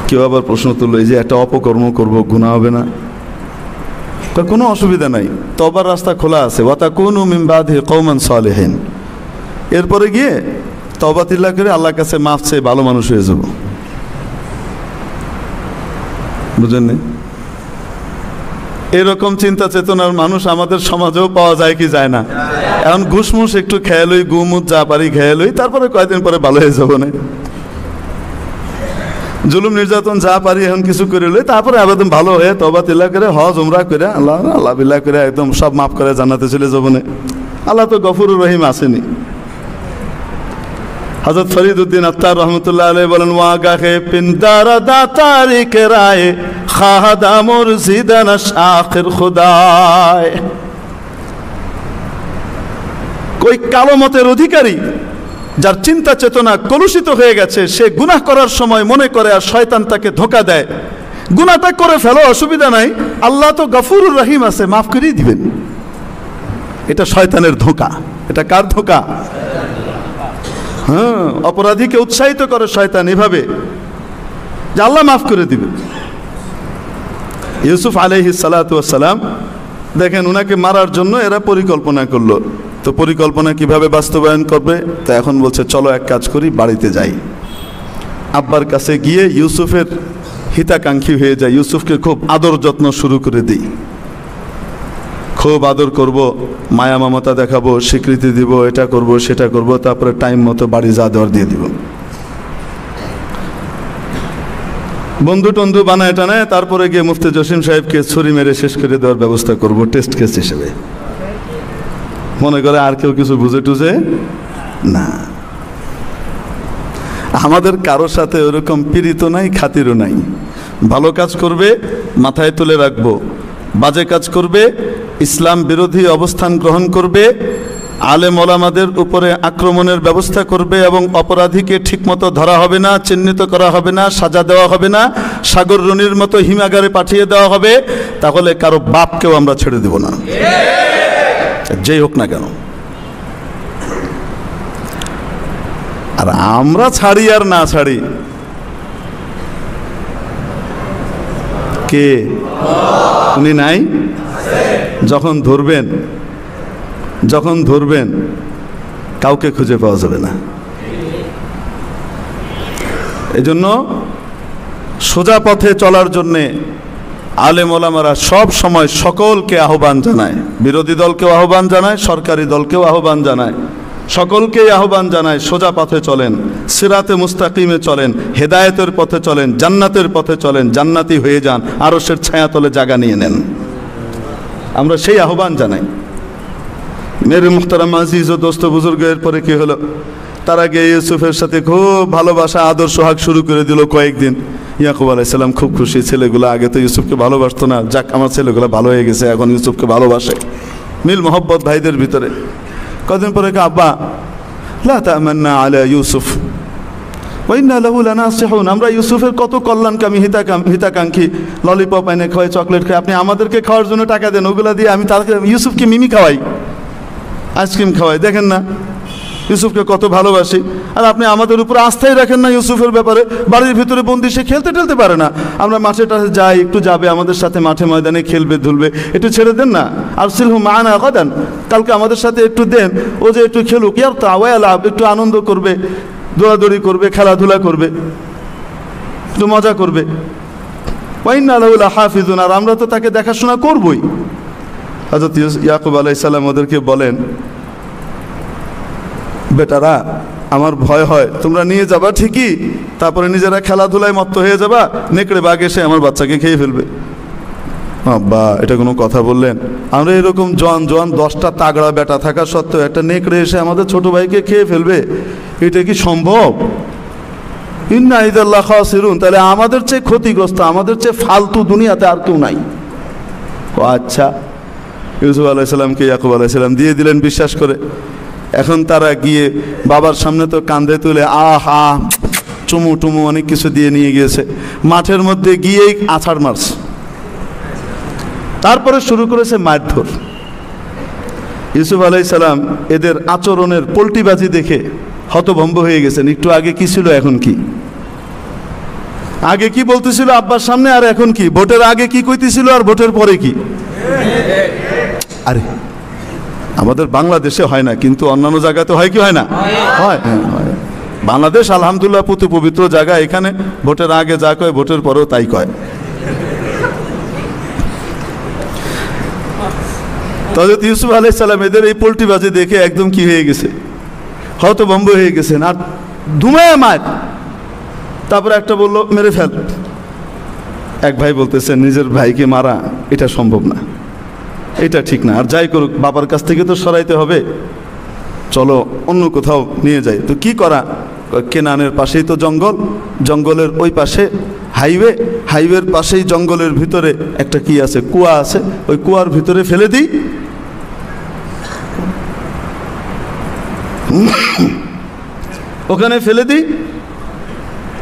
কেউ আবার প্রশ্ন তুললো, এই যে একটা অপকর্ম করবো, গুনাহ হবে না? কোনো অসুবিধা নাই, তওবার রাস্তা খোলা আছে, ওয়াতাকুনু মিন বাদিহি কওমান সালিহিন। এরপরে গিয়ে তওবা তিল্লা করে আল্লাহর কাছে মাফ চেয়ে ভালো মানুষ হয়ে যাব, বুঝেননি? এরকম চিন্তা চেতনার মানুষ আমাদের সমাজেও পাওয়া যায় কি যায় না? এখন ঘুষমুষ একটু খেয়ে লই, গুমুত যা পারি খেয়ে লই, তারপরে কয়েকদিন পরে ভালো হয়ে যাবো না। জুলুম নির্যাতন যা পারি এখন কিছু করে লই, তারপরে আবেদন ভালো হয়ে তওবা তিল্লা করে হজ উমরা করে আল্লাহ আল্লাহ বিল্লাহ করে একদম সব মাফ করে জান্নাতে চলে যাবো না। আল্লাহ তো গফুরুর রহিম আসেনি। হযরত ফরিদউদ্দিন আত্তার রহমতুল্লাহ আলাইহি বলেন, ওয়াগাহে পিন্দারা দাতারিক রায়ে খাহাদা মুরশিদান আখির খুদায়। কই কালো মতের অধিকারী যার চিন্তা চেতনা কলুষিত হয়ে গেছে, সে গুনাহ করার সময় মনে করে আর শয়তান তাকে ধোঁকা দেয়, গুনাহটা করে ফেলো, অসুবিধা নাই, আল্লাহ তো গফুরুর রহিম আছে, মাফ করেই দিবেন। এটা শয়তানের ধোঁকা। এটা কার ধোঁকা? হ্যাঁ, অপরাধীকে উৎসাহিত করে শয়তান এভাবে যে আল্লাহ মাফ করে দিবে। ইউসুফ আলাইহিস সালাতু ওয়াস সালাম দেখেন, উনাকে মারার জন্য এরা পরিকল্পনা করলো, তো পরিকল্পনা কিভাবে বাস্তবায়ন করবে? তা এখন বলছে, চলো এক কাজ করি, বাড়িতে যাই, আব্বার কাছে গিয়ে ইউসুফের হিতাকাঙ্ক্ষী হয়ে যায়, ইউসুফকে খুব আদর যত্ন শুরু করে দিই, খুব আদর করব, মায়া মমতা দেখাবো, স্বীকৃতি দিব, এটা করব সেটা করব, তারপরে টাইম মতো বাড়ি যা দেওয়ার দিয়ে দিব, বন্ধু টন্ধু বানায় টানায়, তারপরে গিয়ে মুফতি জসিম সাহেবকে ছুরি মেরে শেষ করে দেওয়ার ব্যবস্থা করব টেস্ট কেস হিসেবে। মনে করে আর কেউ কিছু বুঝে টুঝে না। আমাদের কারোর সাথে ওরকম পীড়িত নাই, খাতিরও নাই। ভালো কাজ করবে মাথায় তুলে রাখবো, বাজে কাজ করবে ইসলাম বিরোধী অবস্থান গ্রহণ করবে, আলেম ওলামাদের উপরে আক্রমণের ব্যবস্থা করবে এবং অপরাধীকে ঠিকমতো ধরা হবে না, চিহ্নিত করা হবে না, সাজা দেওয়া হবে না, সাগর রনির মতো হিমাগারে পাঠিয়ে দেওয়া হবে। তাহলে কারো বাপকেও আমরা ছেড়ে দেব না, যেই হোক না কেন। আর আমরা ছাড়ি আর না ছাড়ি, কে? উনি নাই? যখন ধরবেন কাউকে খুঁজে পাওয়া যাবে না। এজন্য সোজা পথে চলার জন্যে আলেম ওলামারা সব সময় সকলকে আহ্বান জানায়, বিরোধী দলকেও আহ্বান জানায়, সরকারি দলকেও আহ্বান জানায়, সকলকেই আহ্বান জানায়, সোজা পথে চলেন, সিরাতে মুস্তাকিমে চলেন, হেদায়েতের পথে চলেন, জান্নাতের পথে চলেন, জান্নাতি হয়ে যান, আরশের ছায়াতলে জায়গা নিয়ে নেন। আমরা সেই আহ্বান জানাই। মেরে মুহতারাম আজিজ ও দোস্ত বুজুর্গ, এরপরে কি হলো? তার আগে ইউসুফের সাথে খুব ভালোবাসা আদর সোহাগ শুরু করে দিল কয়েকদিন। ইয়াকুব আলাইহিস সালাম খুব খুশি, ছেলেগুলো আগে তো ইউসুফকে ভালোবাসতো না, যাক আমার ছেলেগুলো ভালো হয়ে গেছে, এখন ইউসুফকে ভালোবাসে। মিল মোহব্বত ভাইদের ভিতরে। কদিন পরে আব্বা লা তামান্না আলা ইউসুফ ওয়া ইন্না লাহু লানাসিহুন, আমরা ইউসুফের কত কল্যাণকামী হিতাকাঙ্ক্ষী, ললিপপ এনে খাওয়াই, চকলেট খাই, আপনি আমাদেরকে খাওয়ার জন্য টাকা দেন, ওগুলা দিয়ে আমি তাকে ইউসুফকে মিমি খাওয়াই, আইসক্রিম খাওয়াই, দেখেন না ইউসুফকে কত ভালোবাসি, আর আপনি আমাদের উপর আস্থাই রাখেন না ইউসুফের ব্যাপারে। বাড়ির ভিতরে বন্দি, সে খেলতে টেলতে পারে না, আমরা মাঠে টাঠে যাই, একটু যাবে আমাদের সাথে, মাঠে ময়দানে খেলবে ধুলবে, একটু ছেড়ে দেন না। আর সিলহু মানা গাদান, কালকে আমাদের সাথে একটু দেন, ও যে একটু খেলুক, ইয়ার তাওয়ালাব, একটু আনন্দ করবে, দৌড়াদৌড়ি করবে, খেলাধুলা করবে, একটু মজা করবে। ওয়া ইন্না লাহু লাহাফিজুন, আর আমরা তো তাকে দেখাশোনা করবই। হযরত ইয়াকুব আলাইহিস সালাম ওদেরকে বলেন, বেটারা আমার ভয় হয়, তোমরা নিয়ে যাবা ঠিকই, তারপরে নিজেরা খেলাধুলায় মত্ত হয়ে যাবা, নেকড়ে বাঘ এসে আমার বাচ্চাকে খেয়ে ফেলবে। আব্বা এটা কোনো কথা বললেন? আমরা এরকম জোয়ান 10টা তাগড়া বেটা থাকা সত্ত্বেও একটা নেকড়ে এসে আমাদের ছোট ভাইকে খেয়ে ফেলবে, এটা কি সম্ভব? ইন্না ইযাল্লাহ খাসিরুন, তাহলে আমাদের চেয়ে ক্ষতিগ্রস্ত, আমাদের চেয়ে ফালতু দুনিয়াতে আর কেউ নাই। ও আচ্ছা, ইউসুফ আলাইহিস সালামকে ইয়াকুব আলাইহিস সালাম দিয়ে দিলেন বিশ্বাস করে। এখন তারা গিয়ে বাবার সামনে তো কাঁধে তুলে আহা চুমু টুমু অনেক কিছু দিয়ে নিয়ে গিয়েছে, মাঠের মধ্যে গিয়েই আছাড় মারছে, তারপরে শুরু করেছে মারধর। ইউসুফ আলাইহিস সালাম এদের আচরণের পল্টিবাজি দেখে হতভম্ব হয়ে গেছেন। একটু আগে কি ছিল, এখন কি? আগে কি বলতেছিল আব্বার সামনে, আর এখন কি? ভোটের আগে কি কইতেছিল, আর ভোটের পরে কি? আরে আমাদের বাংলাদেশে হয় না, কিন্তু অন্যান্য জায়গাতে হয় কি হয় না? হয়, হ্যাঁ হয়। বাংলাদেশ আলহামদুলিল্লাহ পুতু পবিত্র জায়গা, এখানে ভোটের আগে যা কয় ভোটের পরেও তাই কয়। হযরত ইউসুফ আলাইহিস সালাম এদের এই পল্টিবাজি দেখে একদম কি হয়ে গেছে, হতভম্ব হয়ে গেছেন, আর ধুমায় মার। তারপরে একটা বললো মেরে ফেল। এক ভাই বলতেছে নিজের ভাইকে মারা এটা সম্ভব না, এটা ঠিক না, আর যাই করুক বাবার কাছ থেকে তো সরাইতে হবে, চলো অন্য কোথাও নিয়ে যাই। তো কি করা? কেনানের পাশেই তো জঙ্গল, জঙ্গলের ওই পাশে হাইওয়ে, হাইওয়ের পাশেই জঙ্গলের ভিতরে একটা কি আছে, কুয়া আছে, ওই কুয়ার ভিতরে ফেলে দিই। ওখানে ফেলে দিই,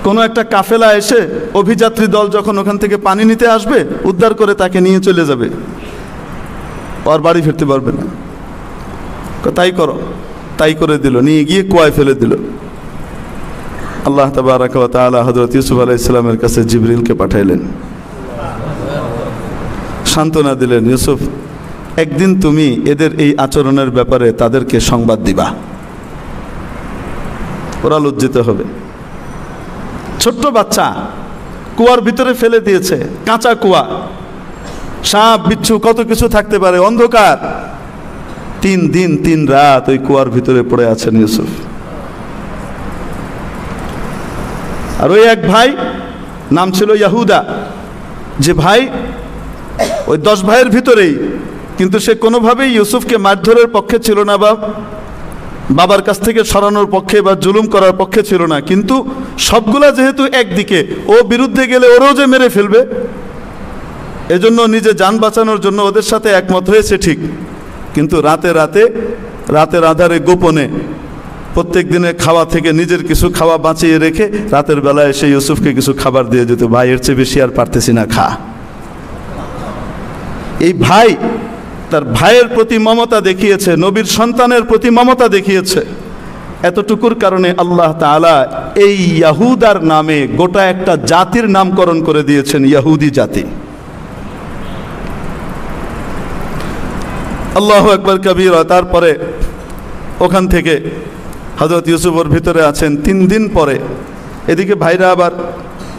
কোনো একটা কাফেলা এসে অভিযাত্রী দল যখন ওখান থেকে পানি নিতে আসবে, উদ্ধার করে তাকে নিয়ে চলে যাবে, আর বাড়ি ফিরতে পারবে না। তাই করো, তাই করে দিল, নিয়ে গিয়ে কুয়ায় ফেলে দিল। আল্লাহ তাবারাকা ওয়া তাআলা হযরত ইউসুফ আলাইহিস সালামের কাছে জিবরিলকে পাঠাইলেন, সান্ত্বনা দিলেন, ইউসুফ একদিন তুমি এদের এই আচরণের ব্যাপারে তাদেরকে সংবাদ দিবা, ওরা লজ্জিত হবে। ছোট্ট বাচ্চা কুয়ার ভিতরে ফেলে দিয়েছে, কাঁচা কুয়া, সাপ বিচ্ছু কত কিছু থাকতে পারে, অন্ধকার। 3 দিন 3 রাত ওই কুয়ার ভিতরে পড়ে আছেন ইউসুফ। আর ওই এক ভাই নাম ছিল ইয়াহুদা, যে ভাই ওই 10 ভাইয়ের ভিতরেই, কিন্তু সে কোনোভাবেই ইউসুফকে মারধরের পক্ষে ছিল না, বা বাবার কাছ থেকে সরানোর পক্ষে বা জুলুম করার পক্ষে ছিল না। কিন্তু সবগুলা যেহেতু একদিকে, ও বিরুদ্ধে গেলে ওরও যে মেরে ফেলবে, এজন্য নিজে যান বাঁচানোর জন্য ওদের সাথে একমত হয়েছে ঠিক, কিন্তু রাতের আধারে গোপনে প্রত্যেক দিনের খাওয়া থেকে নিজের কিছু খাওয়া বাঁচিয়ে রেখে রাতের বেলায় এসে ইউসুফকে কিছু খাবার দিয়ে যেত, ভাই এর চেয়ে বেশি আর পারতেছি না, খা। এই ভাই তার ভাইয়ের প্রতি মমতা দেখিয়েছে, নবীর সন্তানের প্রতি মমতা দেখিয়েছে। এতটুকুর কারণে আল্লাহ তাআলা এই ইয়াহুদার নামে গোটা একটা জাতির নামকরণ করে দিয়েছেন, ইয়াহুদি জাতি। আল্লাহু আকবার কবীরা। তারপরে ওখান থেকে হযরত ইউসুফের ভিতরে আছেন 3 দিন পরে। এদিকে ভাইরা আবার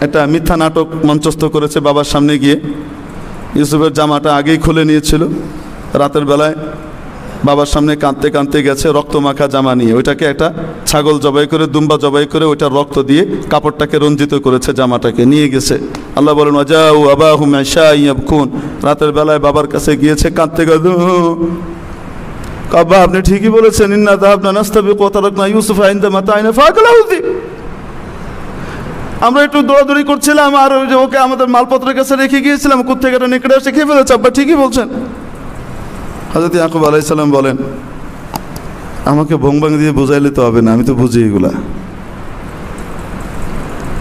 একটা মিথ্যা নাটক মঞ্চস্থ করেছে বাবার সামনে গিয়ে। ইউসুফের জামাটা আগেই খুলে নিয়েছিল, রাতের বেলায় বাবার সামনে কাঁদতে কাঁদতে গেছে রক্তমাখা জামা নিয়ে, ওইটাকে একটা ছাগল জবাই করে, দুম্বা জবাই করে ওইটা রক্ত দিয়ে কাপড়টাকে রঞ্জিত করেছে, জামাটাকে নিয়ে গেছে। আল্লাহ বলেন ওয়াজাউ আবাহুম ইশাআ ইয়াবকুন, রাতের বেলায় বাবার কাছে গিয়েছে কাঁদতে কাঁদতে, আব্বা আপনি ঠিকই বলেছেন, ইন্না যাহাবনা নাস্তাবিকু ওয়া তারাকনা ইউসুফা ইনদা মাতাইনা ফাআকালাহু যিব। আমরা একটু দৌড়াদৌড়ি করছিলাম আর ওই যে ওকে আমাদের মালপত্রের কাছে রেখে গিয়েছিলাম, কুত্থেকেটা নিকটে এসে খেয়ে ফেলেছে। আব্বা ঠিকই বলছেন। হযরত ইয়াকুব আলাইহিস সালাম বলেন, আমাকে ভং দিয়ে বোঝাইলে তো হবে না, আমি তো বুঝি এগুলা।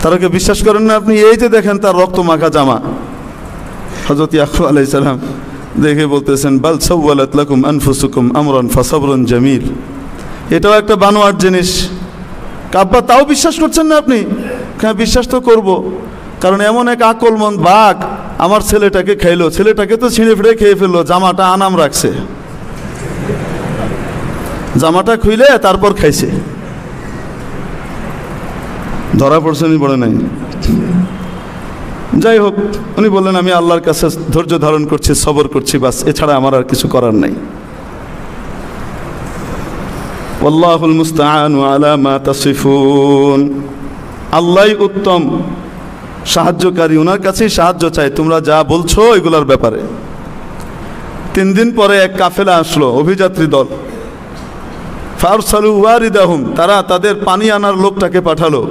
তারাকে বিশ্বাস করেন না আপনি? এই যে দেখেন তার রক্ত মাখা জামা। হযরত ইয়াকুব আলাইহিস সালাম দেখে বলতেছেন, বাল সাওয়ালাত লাকুম আনফুসুকুম আমরান ফাসাবরুন জামিল। এটাও একটা বানোয়াট জিনিস। আব্বা তাও বিশ্বাস করছেন না আপনি? হ্যাঁ বিশ্বাস তো করব, কারণ এমন এক আকলমন্দ বাঘ আমার ছেলেটাকে খাইলো, ছেলেটাকে তো ছিঁড়ে ফিরে খেয়ে ফেললো, জামাটা আনাম রাখছে, জামাটা খুইলে তারপর খাইছে। ধরা পড়ছে নি বলে নাই। যাই হোক, উনি বললেন আমি আল্লাহর কাছে ধৈর্য ধারণ করছি, সবর করছি, বাস, এছাড়া আমার আর কিছু করার নাই। ওয়াল্লাহুল মুস্তাআনু আলা মা তাসিফুন। আল্লাহই উত্তম সাহায্যকারী, ওনার কাছেই সাহায্য চাই তোমরা যা বলছো এগুলোর ব্যাপারে। 3 দিন পরে এক কাফেলা আসলো, অভিযাত্রী দল। ফারসালু ওয়ারিদাহুম, তারা তাদের পানি আনার লোকটাকে পাঠালো,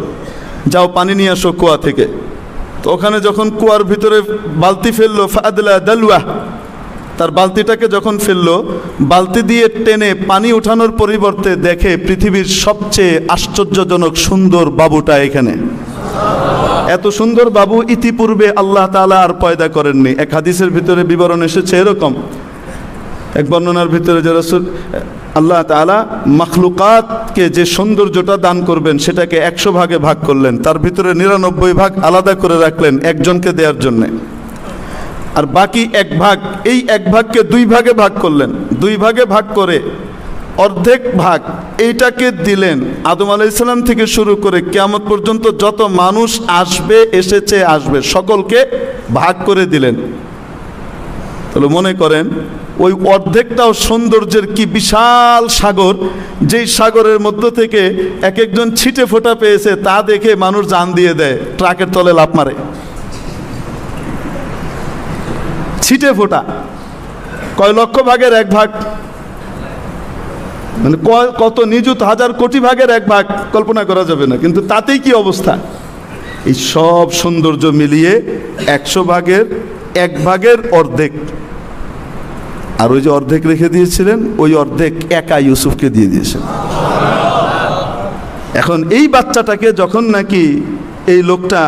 যাও পানি নিয়ে আসো কুয়া থেকে। তো ওখানে যখন কুয়ার ভিতরে বালতি ফেললো, ফাদলা দালওয়া, তার বালতিটাকে যখন ফেললো, বালতি দিয়ে টেনে পানি উঠানোর পরিবর্তে দেখে পৃথিবীর সবচেয়ে আশ্চর্যজনক সুন্দর বাবুটা এখানে। এত সুন্দর বাবু ইতিপূর্বে আল্লাহ তাআলা আর পয়দা করেননি। এক হাদিসের ভিতরে বিবরণ এসেছে এরকম, এক বর্ণনার ভিতরে যে রাসূল আল্লাহ তাআলা মাখলুকাতকে যে সৌন্দর্যটা দান করবেন সেটাকে 100 ভাগে ভাগ করলেন, তার ভিতরে 99 ভাগ আলাদা করে রাখলেন একজনকে দেওয়ার জন্যে, আর বাকি 1 ভাগ, এই 1 ভাগকে 2 ভাগে ভাগ করলেন। 2 ভাগে ভাগ করে অর্ধেক ভাগ এইটাকে দিলেন আদম আলাইহিস সালাম থেকে শুরু করে কিয়ামত পর্যন্ত যত মানুষ আসবে, এসেছে, আসবে, সকলকে ভাগ করে দিলেন। তাহলে মনে করেন ওই অর্ধেকটাও সৌন্দর্যের কি বিশাল সাগর, যেই সাগরের মধ্য থেকে এক একজন ছিটে ফোঁটা পেয়েছে, তা দেখে মানুষ জান দিয়ে দেয়, ট্রাকের তলে লাফ মারে। ছিটে ফোঁটা কয় লক্ষ ভাগের 1 ভাগ, মানে কত নিযুত হাজার কোটি ভাগের 1 ভাগ কল্পনা করা যাবে না, কিন্তু তাতেই কি অবস্থা। এই সব সৌন্দর্য মিলিয়ে 100 ভাগের 1 ভাগের অর্ধেক, আর ওই যে অর্ধেক রেখে দিয়েছিলেন ওই অর্ধেক একা ইউসুফকে দিয়ে দিয়েছেন। এখন এই বাচ্চাটাকে যখন নাকি এই লোকটা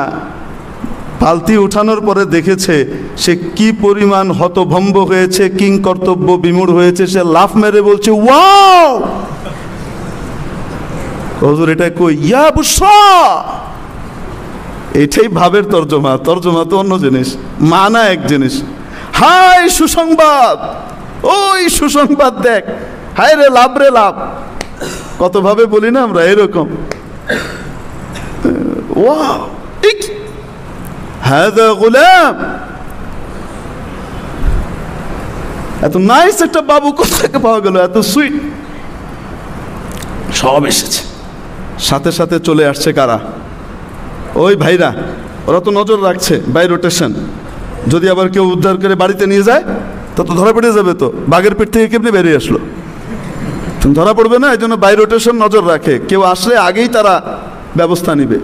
বালতি উঠানোর পরে দেখেছে, সে কি পরিমাণ হতভম্ব হয়েছে, কিং কর্তব্য বিমূঢ় হয়েছে, সে লাফ মেরে বলছে, ওয়াও হুজুর এটা কই, ইয়া বুশরা। এটাই ভাবের তর্জমা, তর্জমা তো অন্য জিনিস, মানা এক জিনিস। হাই সুসংবাদ, ওই সুসংবাদ দেখ, হায় রে লাভ, রে লাভ, কত ভাবে বলি না আমরা এরকম। ওয়াও হাদা গোলাম, এত নাইস একটা বাবু কোথায় পাওয়া গেল, এত সুইট। সব এসেছে, সাথে সাথে চলে আসছে কারা, ওই ভাইরা, ওরা তো নজর রাখছে বাই রোটেশন, যদি আবার কেউ উদ্ধার করে বাড়িতে নিয়ে যায় তা তো ধরা পড়ে যাবে। তো বাঘের পেট থেকে কেমনি বেরিয়ে আসলো, ধরা পড়বে না, এই জন্য বাই রোটেশন নজর রাখে, কেউ আসলে আগেই তারা ব্যবস্থা নিবে।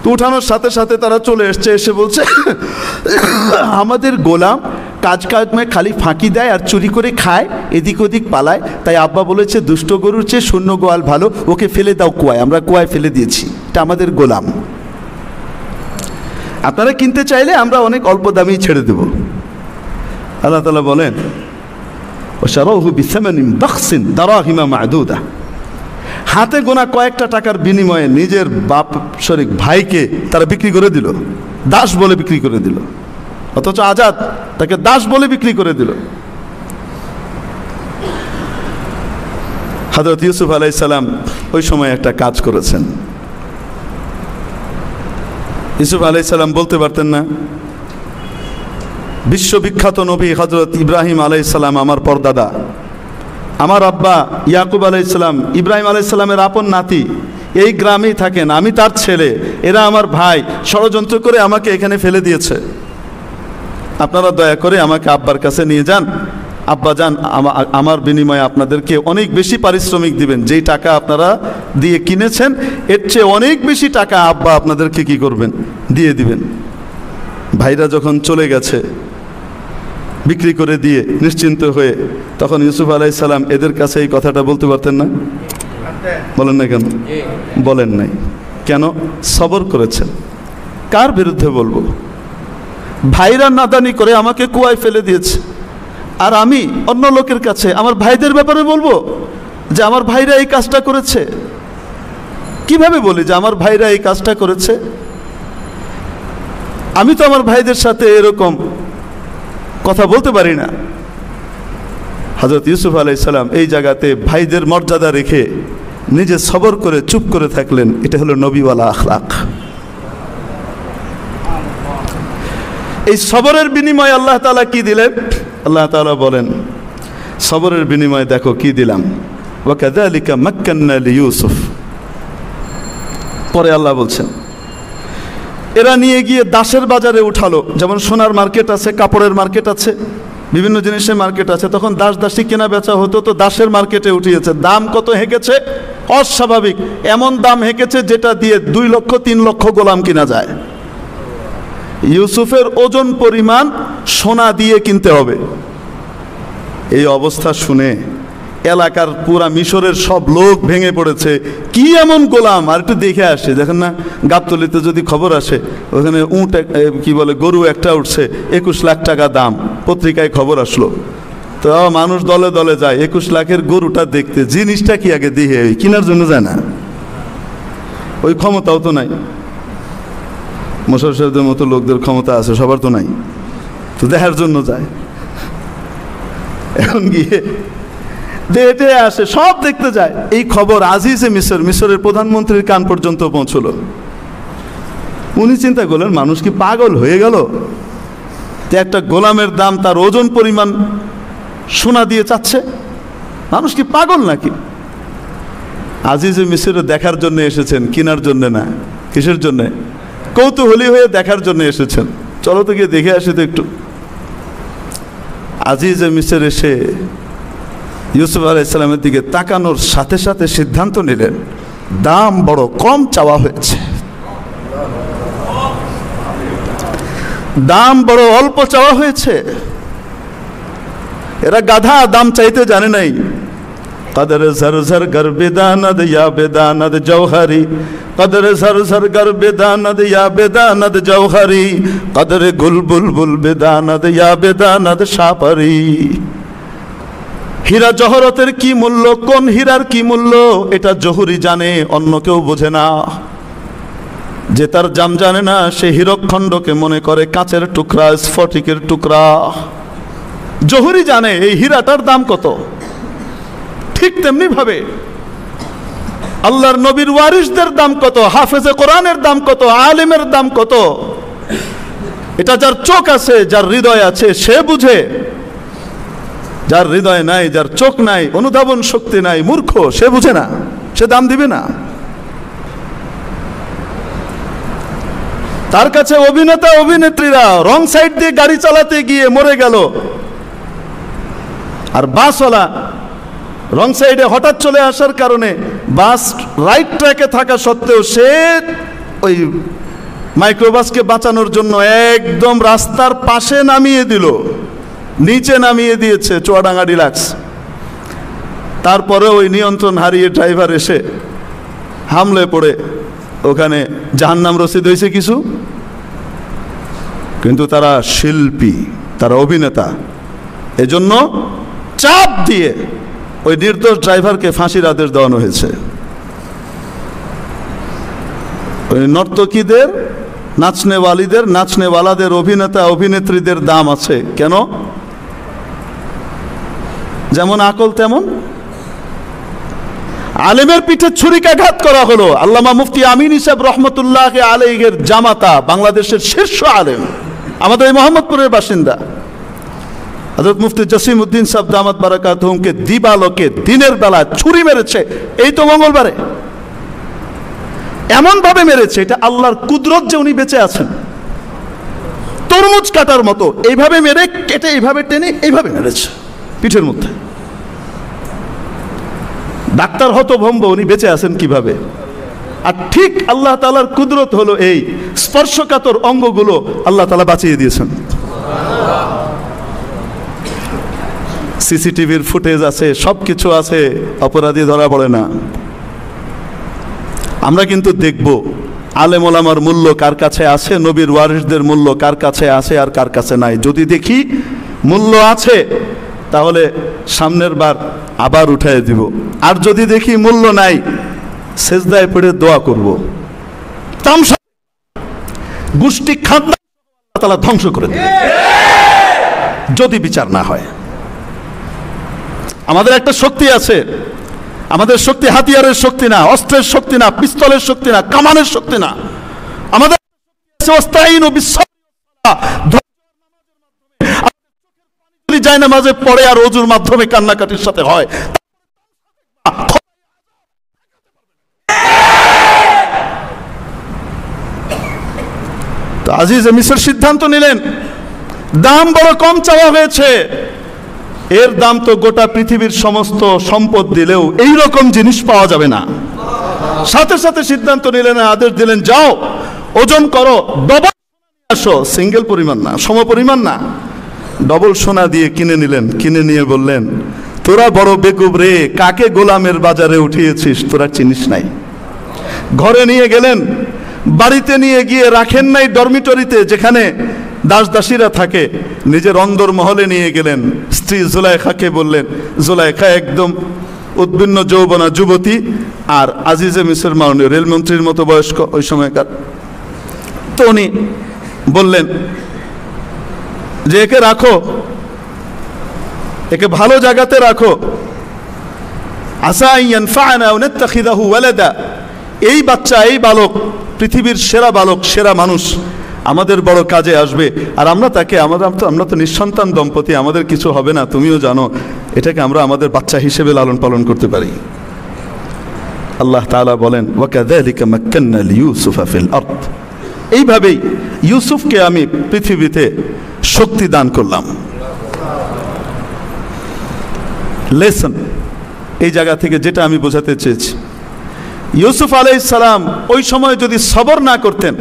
তো উঠানোর সাথে সাথে তারা চলে এসছে, এসে বলছে আমাদের গোলাম কাজ খালি ফাঁকি দেয় আর চুরি করে খায়, এদিক ওদিক পালায়, তাই আব্বা বলেছে দুষ্ট গরুর চেয়ে শূন্য গোয়াল ভালো, ওকে ফেলে দাও কুয়ায়। আমরা কুয়ায় ফেলে দিয়েছি, এটা আমাদের গোলাম, আপনারা কিনতে চাইলে আমরা অনেক অল্প দামেই ছেড়ে দেব। আল্লাহ তাআলা বলেন ওয়াশারাহু বিসামানিন বাখসিন দারাহিমা মা'দুদা, হাতে গোনা কয়েকটা টাকার বিনিময়ে নিজের বাপ শরীক ভাইকে তারা বিক্রি করে দিল, দাস বলে বিক্রি করে দিল, অথচ আজাদ, তাকে দাস বলে বিক্রি করে দিল। হযরত ইউসুফ আলাইহিস সালাম ওই সময় একটা কাজ করেছেন। ইউসুফ আলাইহিস সালাম বলতে পারতেন না, বিশ্ববিখ্যাত নবী হযরত ইব্রাহিম আলাইহিস সালাম আমার পরদাদা, আমার আব্বা ইয়াকুব আলাইহিস সালাম ইব্রাহিম আলাইহিস সালামের আপন নাতি, এই গ্রামেই থাকেন, আমি তার ছেলে, এরা আমার ভাই, ষড়যন্ত্র করে আমাকে এখানে ফেলে দিয়েছে, আপনারা দয়া করে আমাকে আব্বার কাছে নিয়ে যান, আব্বাজান আমার বিনিময়ে আপনাদেরকে অনেক বেশি পারিশ্রমিক দিবেন, যেই টাকা আপনারা দিয়ে কিনেছেন এর চেয়ে অনেক বেশি টাকা আব্বা আপনাদেরকে কি করবেন, দিয়ে দিবেন। ভাইরা যখন চলে গেছে বিক্রি করে দিয়ে নিশ্চিন্ত হয়ে, তখন ইউসুফ আলাইহিস সালাম এদের কাছে এই কথাটা বলতে পারতেন না? বলেন না কেন? বলেন নাই কেন? সবর করেছেন। কার বিরুদ্ধে বলবো? ভাইরা নাদানি করে আমাকে কুয়ায় ফেলে দিয়েছে, আর আমি অন্য লোকের কাছে আমার ভাইদের ব্যাপারে বলবো যে আমার ভাইরা এই কাজটা করেছে? কিভাবে বলি যে আমার ভাইরা এই কাজটা করেছে? আমি তো আমার ভাইদের সাথে এরকম কথা বলতে পারি না। হযরত ইউসুফ আলাইহিস সালাম এই জায়গাতে ভাইদের মর্যাদা রেখে নিজে সবর করে চুপ করে থাকলেন। এটা হলো নবীওয়ালা আখলাক। এই সবরের বিনিময়ে আল্লাহ তাআলা কি দিলেন? আল্লাহ তাআলা বলেন, সবরের বিনিময়ে দেখো কি দিলাম। ওয়া কাযালিকা মাক্কান্না লিইউসুফ। পরে আল্লাহ বলছেন, এরা নিয়ে গিয়ে দাসের বাজারে উঠালো। যেমন সোনার মার্কেট আছে, কাপড়ের মার্কেট আছে, বিভিন্ন জিনিসের মার্কেট আছে, তখন দাস দাসী কেনা বেচা হতো, তো দাসের মার্কেটে উঠিয়েছে। দাম কত হেঁকেছে? অস্বাভাবিক এমন দাম হেঁকেছে যেটা দিয়ে 2 লক্ষ 3 লক্ষ গোলাম কিনা যায়। ইউসুফের ওজন পরিমাণ সোনা দিয়ে কিনতে হবে। এই অবস্থা শুনে এলাকার পুরা মিশরের সব লোক ভেঙে পড়েছে। কি এমন গোলাম, আর একটু দেখে আসে। দেখেন না গাবতলিতে যদি খবর আসে, ওখানে উঁট কি বলে গরু একটা উঠছে, 21 লাখ টাকা দাম, পত্রিকায় খবর আসলো। তো মানুষ দলে দলে যায় 21 লাখের গরুটা দেখতে। জিনিসটা কি আগে দিয়ে কেনার জন্য যায় না, ওই ক্ষমতাও তো নাই। মোশাররফ সাহেবদের মতো লোকদের ক্ষমতা আছে, সবার তো নাই, তো দেখার জন্য যায়। এখন গিয়ে দেখে আসে, সব দেখতে যায়। এই খবর আজিজে মিশর, মিশরের প্রধানমন্ত্রীর কান পর্যন্ত পৌঁছলো। উনি চিন্তা করলেন, মানুষ কি পাগল হয়ে গেল যে একটা গোলামের দাম তার ওজন পরিমাণ সোনা দিয়ে চাচ্ছে? মানুষ কি পাগল নাকি? আজিজে মিশরে দেখার জন্য এসেছেন, কেনার জন্য না। কিসের জন্যে? কৌতূহলী হয়ে দেখার জন্য এসেছেন। চলো তো গিয়ে দেখে আসি তো একটু। আজিজে মিশর এসে ইউসুফ আলাইহিস সালামের দিকে তাকানোর সাথে সাথে সিদ্ধান্ত নিলেন, দাম বড় কম চাওয়া হয়েছে, দাম বড় অল্প চাওয়া হয়েছে। এরা গাধা, দাম চাইতে জানে নাই। কদর ঝরঝর গর বেদানদ ইয়া বেদানদ জওহরি, কদর ঝরঝর গর বেদানদ ইয়া বেদানদ জওহরি, কদর গুল বুলবুল বেদানদ ইয়া বেদানদ সাপরি। হীরা জহরতের কি মূল্য, কোন হীরার কি মূল্য, এটা জহুরি জানে, অন্য কেউ বোঝে না। যে তার জাম জানে না, সে হীরকখণ্ডকে মনে করে কাঁচের টুকরা, স্ফটিকের টুকরা। জহুরি জানে এই হীরাটার দাম কত। ঠিক তেমনি ভাবে আল্লাহর নবীর ওয়ারিসদের দাম কত, হাফেজে কোরআনের দাম কত, আলেমের দাম কত, এটা যার চোখ আছে, যার হৃদয় আছে, সে বুঝে। যার হৃদয় নাই, যার চোখ নাই, অনুধাবন শক্তি নাই, মূর্খ, সে বুঝে না, সে দাম দিবে না। তার কাছে অভিনেতা অভিনেত্রীরা রং সাইড দিয়ে গাড়ি চালাতে গিয়ে মরে গেল, আর বাসওয়ালা রং সাইডে হঠাৎ চলে আসার কারণে বাস রাইট ট্র্যাকে থাকা সত্ত্বেও সে ওই মাইক্রোবাসকে বাঁচানোর জন্য একদম রাস্তার পাশে নামিয়ে দিল, নিচে নামিয়ে দিয়েছে চুয়াডাঙ্গা ডিলাক্স। তারপরে ওই নিয়ন্ত্রণ হারিয়ে ড্রাইভার এসে হামলে পড়ে ওখানে জাহান্নাম রসিদ হয়েছে কিছু। কিন্তু তারা শিল্পী, তারা অভিনেতা, এজন্য চাপ দিয়ে ওই নির্দোষ ড্রাইভারকে ফাঁসির আদেশ দেওয়ানো হয়েছে। ওই নর্তকীদের, নাচনেওয়ালিদের, নাচনেওয়ালাদের, অভিনেতা অভিনেত্রীদের দাম আছে। কেন? যেমন আকল তেমন। আলেমের পিঠে ছুরিকাঘাত করা হলো। আল্লামা মুফতি আমিন সাহেব রহমতুল্লাহ আলাইহির জামাতা, বাংলাদেশের শীর্ষ আলেম, আমাদের এই মোহাম্মদপুরের বাসিন্দা হযরত মুফতি জসিম উদ্দিন সাহেব দামাত বারাকাতুহুমকে দিবালোকে দিনের বেলা ছুরি মেরেছে। এই তো মঙ্গলবারে এমন ভাবে মেরেছে, এটা আল্লাহর কুদরত যে উনি বেঁচে আছেন। তরমুজ কাটার মতো এইভাবে মেরে কেটে এইভাবে টেনে এইভাবে মেরেছে। পিঠের মধ্যে। ডাক্তার হতভম্ব, উনি বেঁচে আছেন কিভাবে? আর ঠিক আল্লাহ তাআলার কুদরত হলো এই স্পর্শকাতর অঙ্গগুলো আল্লাহ তাআলা বাঁচিয়ে দিয়েছেন। সিসিটিভির ফুটেজ আছে, সব কিছু আছে, অপরাধী ধরা পড়ে না। আমরা কিন্তু দেখব আলেম ওলামার মূল্য কার কাছে আছে, নবীর ওয়ারিসদের মূল্য কার কাছে আছে আর কার কাছে নাই। যদি দেখি মূল্য আছে তাহলে সামনের বার আবার উঠাই দিব, আর যদি দেখি মূল্য নাই সেজদায় পড়ে দোয়া করব। তামসা গোষ্ঠী খাদ্য আল্লাহ তাআলা ধ্বংস করে দেবে যদি বিচার না হয়। আমাদের একটা শক্তি আছে, আমাদের শক্তি হাতিয়ারের শক্তি না, অস্ত্রের শক্তি না, পিস্তলের শক্তি না, কামানের শক্তি না। আমাদের যায় না মাঝে পড়ে আর ওযুর মাধ্যমে কান্নাকাটির সাথে হয়। আজিজ মিসর সিদ্ধান্ত নিলেন, দাম বড় কম চাওয়া হয়েছে, এর দাম তো গোটা পৃথিবীর সমস্ত সম্পদ দিলেও এই রকম জিনিস পাওয়া যাবে না। সাথে সাথে সিদ্ধান্ত নিলেন, আদেশ দিলেন, যাও ওজন করো, ডবল আসো, সিঙ্গেল পরিমাণ না, সম পরিমাণ না, ডবল সোনা দিয়ে কিনে নিলেন। কিনে নিয়ে বললেন, তোরা বড় বেকুব রে, কাকে গোলামের বাজারে উঠিয়েছিস তোরা চিনিস নাই। ঘরে নিয়ে গেলেন, বাড়িতে নিয়ে গিয়ে রাখেন নাই ডরমিটরিতে যেখানে দাস দাসীরা থাকে, নিজের অন্দর মহলে নিয়ে গেলেন। স্ত্রী জুলাইখাকে বললেন, জুলাইখা একদম উদ্বিগ্ন যৌবনা যুবতী, আর আজিজে মিসর মাননীয় রেলমন্ত্রীর মতো বয়স্ক ওই সময়কার। তো উনি বললেন যে একে রাখো, একে ভালো জায়গাতে রাখো, আসা ইয়ানফা'না আও নাত্তাখিযাহু ওয়ালাদা, এই বাচ্চা, এই বালক পৃথিবীর সেরা বালক, সেরা মানুষ, আমাদের বড় কাজে আসবে। আর আমরা তাকে, আমরা তো নিঃসন্তান দম্পতি, আমাদের কিছু হবে না, তুমিও জানো, এটাকে আমরা আমাদের বাচ্চা হিসেবে লালন পালন করতে পারি। আল্লাহ তাআলা বলেন, ওয়াকাযালিকা মাক্কান্না লিইউসুফা ফিল আরদ, এইভাবেই ইউসুফকে আমি পৃথিবীতে শক্তি দান করলাম। লেসন এই জায়গা থেকে যেটা আমি বোঝাতে চেয়েছি, ইউসুফ আলাইহিস সালাম ওই সময় যদি সবর না করতেন,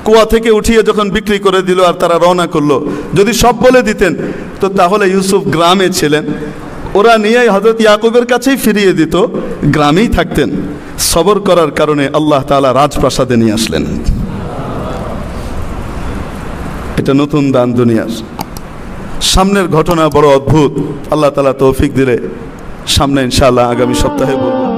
কুয়া থেকে উঠিয়ে যখন বিক্রি করে দিল আর তারা রওনা করলো, যদি সব বলে দিতেন তো তাহলে ইউসুফ গ্রামে ছিলেন, ওরা নিয়ে হযরত ইয়াকুবের কাছেই ফিরিয়ে দিত, গ্রামেই থাকতেন। সবর করার কারণে আল্লাহ তাআলা রাজপ্রাসাদে নিয়ে আসলেন। এটা নতুন দান দুনিয়ার। সামনের ঘটনা বড় অদ্ভুত, আল্লাহ তাআলা তৌফিক দিলে সামনে ইনশাআল্লাহ আগামী সপ্তাহে বলবো।